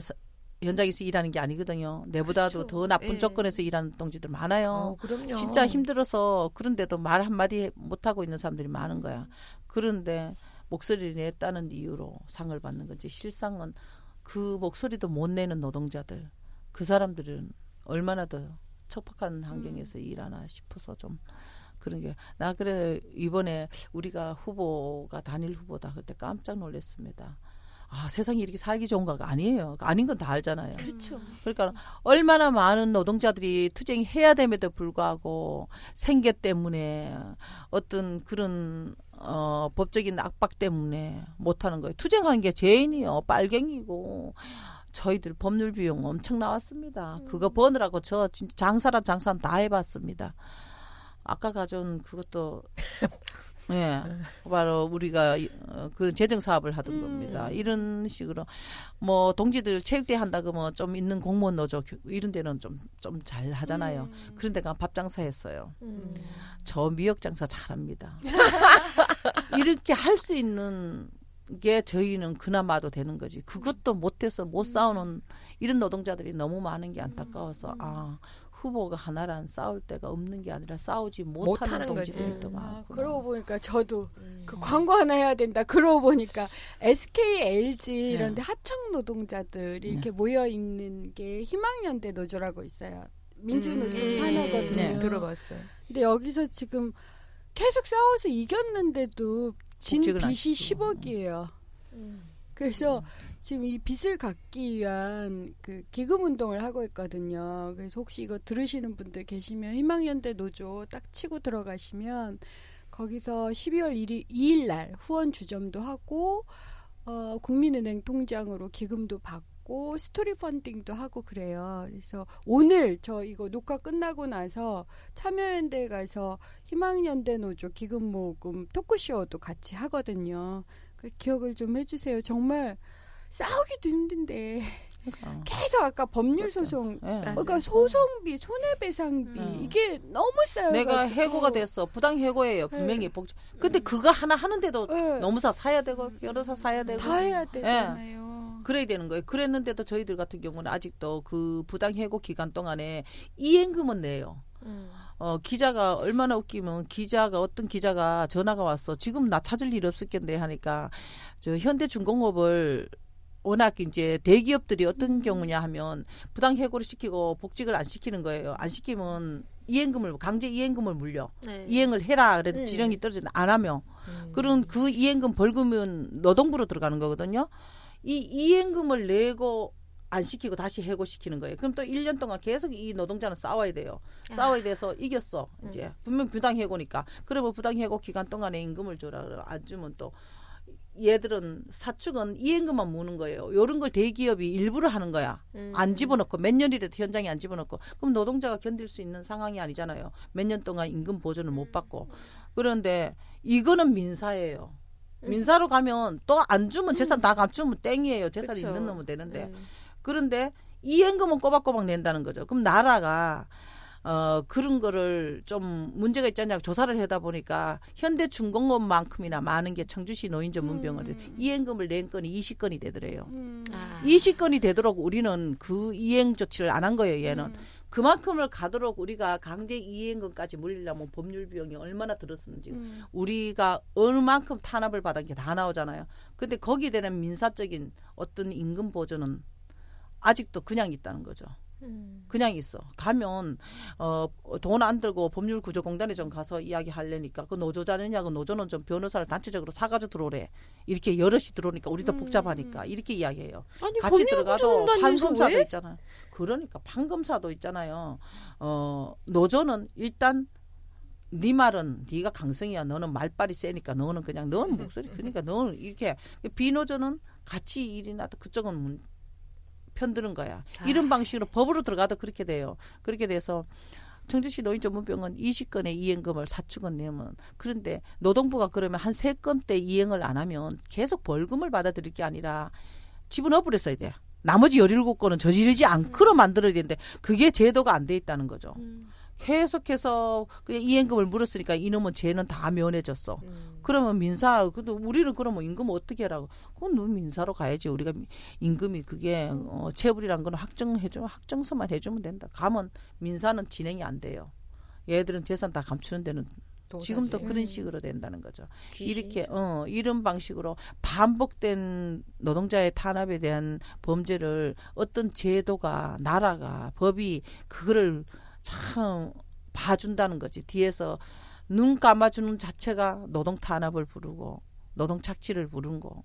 F: 현장에서 일하는 게 아니거든요. 내보다도 더 나쁜 조건에서 일하는 동지들 많아요.
E: 그럼요.
F: 진짜 힘들어서 그런데도 말 한마디 못하고 있는 사람들이 많은 거야. 그런데 목소리를 냈다는 이유로 상을 받는 거지. 실상은 그 목소리도 못 내는 노동자들. 그 사람들은 얼마나 더 척박한 환경에서 일하나 싶어서 좀 그런 게. 나 그래 이번에 우리가 후보가 단일 후보다 그때 깜짝 놀랐습니다. 세상이 이렇게 살기 좋은 거가 아니에요. 아닌 건 다 알잖아요.
B: 그렇죠.
F: 그러니까 얼마나 많은 노동자들이 투쟁해야 됨에도 불구하고 생계 때문에 어떤 그런 법적인 압박 때문에 못하는 거예요. 투쟁하는 게 죄인이요. 빨갱이고 저희들 법률 비용 엄청 나왔습니다. 그거 버느라고 저 진짜 장사란 장사는 다 해봤습니다. 아까 가져온 그것도 바로 우리가 그 재정 사업을 하던 겁니다. 이런 식으로 뭐 동지들 체육대회 한다 그러면 좀 있는 공무원 노조 이런 데는 좀 잘 하잖아요. 그런 데가 밥 장사 했어요. 저 미역 장사 잘합니다. 이렇게 할 수 있는 게 저희는 그나마도 되는 거지. 그것도 못해서 못 싸우는 이런 노동자들이 너무 많은 게 안타까워서 후보가 하나란 싸울 데가 없는 게 아니라 싸우지 못하는 동지들이 또 많구나.
D: 그러고 보니까 저도 그 광고 하나 해야 된다. 그러고 보니까 SK, LG 이런 데 하청 노동자들이 이렇게 모여 있는 게 희망연대 노조라고 있어요. 민주노총 산하거든요.
E: 네, 들어봤어요.
D: 근데 여기서 지금 계속 싸워서 이겼는데도 진 빚이 10억이에요. 그래서 지금 이 빚을 갚기 위한 그 기금 운동을 하고 있거든요. 그래서 혹시 이거 들으시는 분들 계시면 희망연대 노조 딱 치고 들어가시면 거기서 12월 2일 날 후원 주점도 하고 국민은행 통장으로 기금도 받고 스토리 펀딩도 하고 그래요. 그래서 오늘 저 이거 녹화 끝나고 나서 참여연대에 가서 희망연대 노조 기금 모금 토크쇼도 같이 하거든요. 기억을 좀 해주세요. 정말 싸우기도 힘든데 계속 아까 법률 소송 그러니까 소송비 손해배상비 이게 너무 쌓여가지고
F: 내가 해고가 됐어. 부당 해고예요. 분명히 근데 그거 하나 하는데도 노무사 사야 되고 변호사 사야 되고
D: 다 해야 되잖아요.
F: 그래야 되는 거예요. 그랬는데도 저희들 같은 경우는 아직도 그 부당 해고 기간 동안에 이행금은 내요. 기자가 얼마나 웃기면 어떤 기자가 전화가 왔어. 지금 나 찾을 일 없었겠네 하니까 저 현대중공업을 워낙 이제 대기업들이 어떤 경우냐 하면 부당 해고를 시키고 복직을 안 시키는 거예요. 안 시키면 강제 이행금을 물려.
B: 네.
F: 이행을 해라. 그래도 지령이 떨어지는데 안 하면. 그런 그 이행금 벌금은 노동부로 들어가는 거거든요. 이 이행금을 내고 안 시키고 다시 해고시키는 거예요. 그럼 또 1년 동안 계속 이 노동자는 싸워야 돼요. 싸워야 돼서 이겼어. 이제 분명 부당 해고니까. 그러면 부당 해고 기간 동안에 임금을 줘라. 그러면 안 주면 또 얘들은 사축은 이행금만 모으는 거예요. 이런 걸 대기업이 일부러 하는 거야. 안 집어넣고 몇 년이라도 현장에 안 집어넣고 그럼 노동자가 견딜 수 있는 상황이 아니잖아요. 몇 년 동안 임금 보전을 못 받고. 그런데 이거는 민사예요. 민사로 가면 또 안 주면 재산 다 감추면 땡이에요. 재산
B: 그쵸.
F: 있는 놈은 되는데. 그런데 이행금은 꼬박꼬박 낸다는 거죠. 그럼 나라가 그런 거를 좀 문제가 있지 않냐고 조사를 하다 보니까 현대중공업만큼이나 많은 게 청주시 노인전문병원에 이행금을 낸 건이 20건이 되더래요. 20건이 되도록 우리는 그 이행 조치를 안 한 거예요. 얘는. 그만큼을 가도록 우리가 강제 이행금까지 물리려면 법률 비용이 얼마나 들었는지 우리가 어느 만큼 탄압을 받은 게 다 나오잖아요. 근데 거기에 대한 민사적인 어떤 임금 보전은 아직도 그냥 있다는 거죠. 그냥 있어. 가면 돈 안 들고 법률구조공단에 좀 가서 이야기하려니까 그 노조자느냐고 노조는 좀 변호사를 단체적으로 사가지고 들어오래. 이렇게 여럿이 들어오니까 우리도 복잡하니까 이렇게 이야기해요.
B: 아니,
F: 같이 들어가도
B: 법률구조공단에서
F: 판검사도
B: 왜?
F: 있잖아요. 그러니까 판검사도 있잖아요. 노조는 일단 네 말은 네가 강성이야. 너는 말빨이 세니까 너는 그냥 너는 목소리 그러니까 너는 이렇게 비노조는 같이 일이 나도 그쪽은 편드는 거야. 이런 방식으로 법으로 들어가도 그렇게 돼요. 그렇게 돼서 청주시 노인전문병원 20건의 이행금을 사축은 내면 그런데 노동부가 그러면 한 3건대 이행을 안 하면 계속 벌금을 받아들일 게 아니라 집어넣어 버렸어야 돼. 나머지 17건은 저지르지 않도록 만들어야 되는데 그게 제도가 안 돼 있다는 거죠. 계속해서 그냥 이행금을 물었으니까 이놈은 죄는 다 면해졌어. 그러면 민사, 근데 우리는 그러면 임금 어떻게 하라고? 그건 너 민사로 가야지. 우리가 임금이 그게 체불이란 건 확정서만 해주면 된다. 가면 민사는 진행이 안 돼요. 얘들은 재산 다 감추는 데는 지금도 그런 식으로 된다는 거죠. 이렇게 이런 방식으로 반복된 노동자의 탄압에 대한 범죄를 어떤 제도가 나라가 법이 그거를 참 봐준다는 거지. 뒤에서 눈 감아주는 자체가 노동 탄압을 부르고 노동 착취를 부른 거.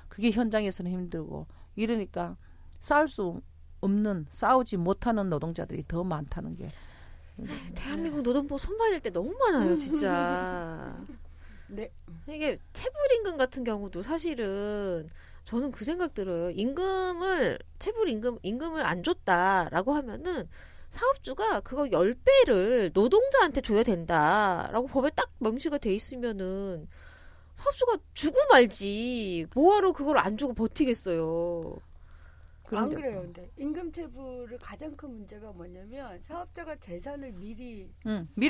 F: 그게 현장에서는 힘들고 이러니까 싸우지 못하는 노동자들이 더 많다는 게.
B: 대한민국 노동법 손봐야 될 때 너무 많아요, 진짜.
D: 네.
B: 이게 체불임금 같은 경우도 사실은 저는 그 생각 들어요. 임금을 안 줬다라고 하면은 사업주가 그거 10배를 노동자한테 줘야 된다라고 법에 딱 명시가 돼 있으면은 사업주가 주고 말지 뭐하러 그걸 안 주고 버티겠어요.
D: 안 그래요. 근데 임금체불의 가장 큰 문제가 뭐냐면 사업자가 재산을 미리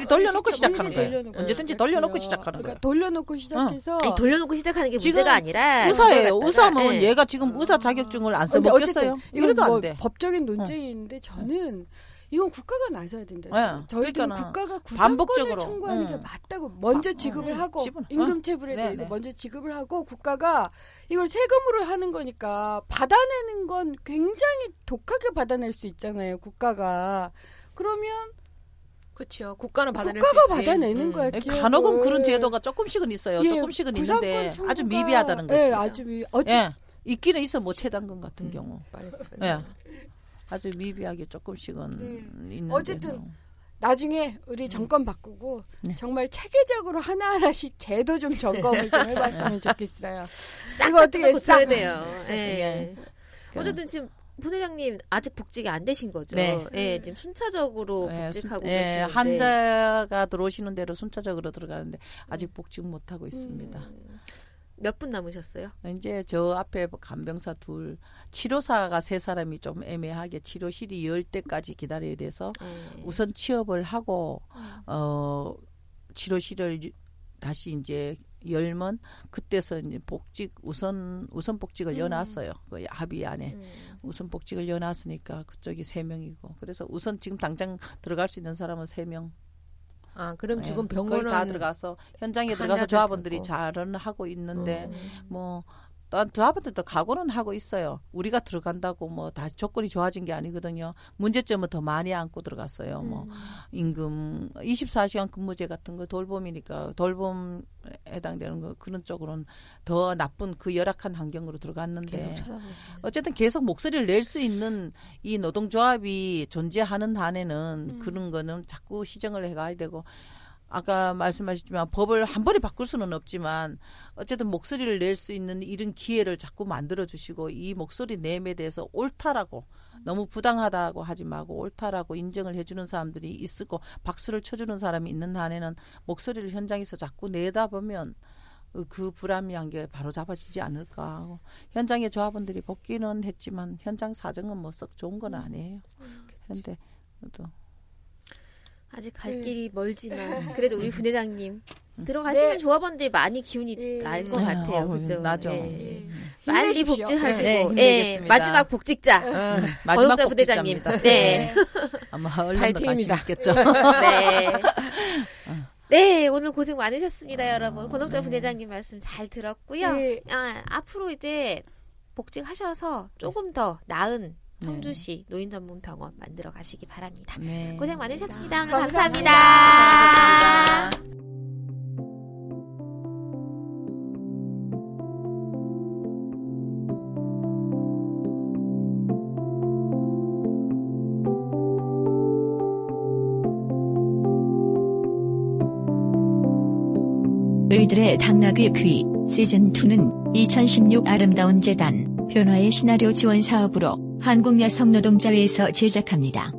F: 돌려놓고 시작하는 거예요.
D: 돌려놓고
F: 언제든지 돌려놓고 시작하는
D: 그러니까
F: 거예요.
D: 돌려놓고 시작해서
B: 아니, 돌려놓고 시작하는 게
F: 지금
B: 문제가 아니라
F: 의사예요.
B: 그걸
F: 의사면
B: 갖다가,
F: 얘가 지금 의사 자격증을 안
D: 근데
F: 써먹겠어요?
D: 어쨌든
F: 이래도
D: 이건
F: 안 돼.
D: 법적인 논쟁이 있는데 저는 이건 국가가 나서야 된다.
F: 네.
D: 저희들은
F: 그러니까는
D: 국가가 구상권을
F: 반복적으로.
D: 청구하는 게 맞다고 먼저 지급을 하고
F: 지분.
D: 임금체불에
F: 네,
D: 대해서
F: 네.
D: 먼저 지급을 하고 국가가 이걸 세금으로 하는 거니까 받아내는 건 굉장히 독하게 받아낼 수 있잖아요. 국가가. 그러면
E: 그렇죠. 국가는 받아낼 수
D: 국가가
E: 있지.
D: 받아내는 거야. 기업을.
F: 간혹은 그런 제도가 조금씩은 있어요.
D: 예,
F: 조금씩은
D: 구상권
F: 있는데
D: 청구가-
F: 아주 미비하다는 거죠.
D: 예, 아주
F: 예, 있기는 있어. 뭐 체당금 같은 경우.
E: 빨리.
F: 예. 아주 미비하게 조금씩은
D: 네.
F: 있는데.
D: 어쨌든 나중에 우리 정권 바꾸고
F: 네.
D: 정말 체계적으로 하나하나씩 제도 좀 점검을 좀 해봤으면 좋겠어요.
B: 싹
D: 이거 어떻게
B: 고쳐야
D: 싹-
B: 돼요. 예.
F: 예.
B: 어쨌든 지금 부회장님 아직 복직이 안 되신 거죠.
F: 네.
B: 예, 지금 순차적으로
F: 예,
B: 복직하고
F: 예,
B: 계시는데
F: 환자가 들어오시는 대로 순차적으로 들어가는데 아직 복직 못 하고 있습니다.
B: 몇 분 남으셨어요?
F: 이제 저 앞에 간병사 둘, 치료사가 3사람이 좀 애매하게 치료실이 열 때까지 기다려야 돼서
B: 예.
F: 우선 취업을 하고 치료실을 다시 이제 열면 그때서 이제 우선 복직을 여놨어요. 그 합의 안에 우선 복직을 여놨으니까 그쪽이 3명이고 그래서 우선 지금 당장 들어갈 수 있는 사람은 3명.
E: 아, 그럼 지금
F: 거의
E: 병원은
F: 다 들어가서 현장에 들어가서
E: 환자들
F: 조합원들이
E: 하고.
F: 잘은 하고 있는데 뭐 조합원들도 각오는 하고 있어요. 우리가 들어간다고 뭐 다 조건이 좋아진 게 아니거든요. 문제점은 더 많이 안고 들어갔어요. 뭐 임금 24시간 근무제 같은 거 돌봄이니까 돌봄 해당되는 거 그런 쪽으로는 더 나쁜 그 열악한 환경으로 들어갔는데 어쨌든 계속 목소리를 낼 수 있는 이 노동조합이 존재하는 한에는 그런 거는 자꾸 시정을 해가야 되고 아까 말씀하셨지만 법을 한 번에 바꿀 수는 없지만 어쨌든 목소리를 낼 수 있는 이런 기회를 자꾸 만들어주시고 이 목소리 내음에 대해서 옳다라고 너무 부당하다고 하지 말고 옳다라고 인정을 해주는 사람들이 있고 박수를 쳐주는 사람이 있는 한에는 목소리를 현장에서 자꾸 내다 보면 그 불합리한 게 바로 잡아지지 않을까 하고 현장의 조합원들이 복귀는 했지만 현장 사정은 뭐 썩 좋은 건 아니에요. 그런데 또
B: 아직 갈 길이 멀지만 그래도 우리 부대장님 들어가시면 조합원들이 많이 기운이 날 것 같아요. 그죠?
F: 나죠.
B: 많이 복직하시고
F: 네, 힘내겠습니다.
B: 마지막 복직자
F: 마지막
B: 권옥자 부대장님. 네.
F: 아마 얼른
E: 파이팅입니다.
F: 가시겠죠.
B: 네. 네, 오늘 고생 많으셨습니다, 여러분. 권옥자 부대장님 말씀 잘 들었고요.
D: 네.
B: 앞으로 이제 복직하셔서 조금 더 나은 청주시 노인전문병원 만들어 가시기 바랍니다.
F: 네.
B: 고생 많으셨습니다. 오늘
D: 감사합니다.
B: 감사합니다.
A: 을들의 당나귀 귀 시즌2는 2016 아름다운 재단 변화의 시나리오 지원 사업으로 한국여성노동자회에서 제작합니다.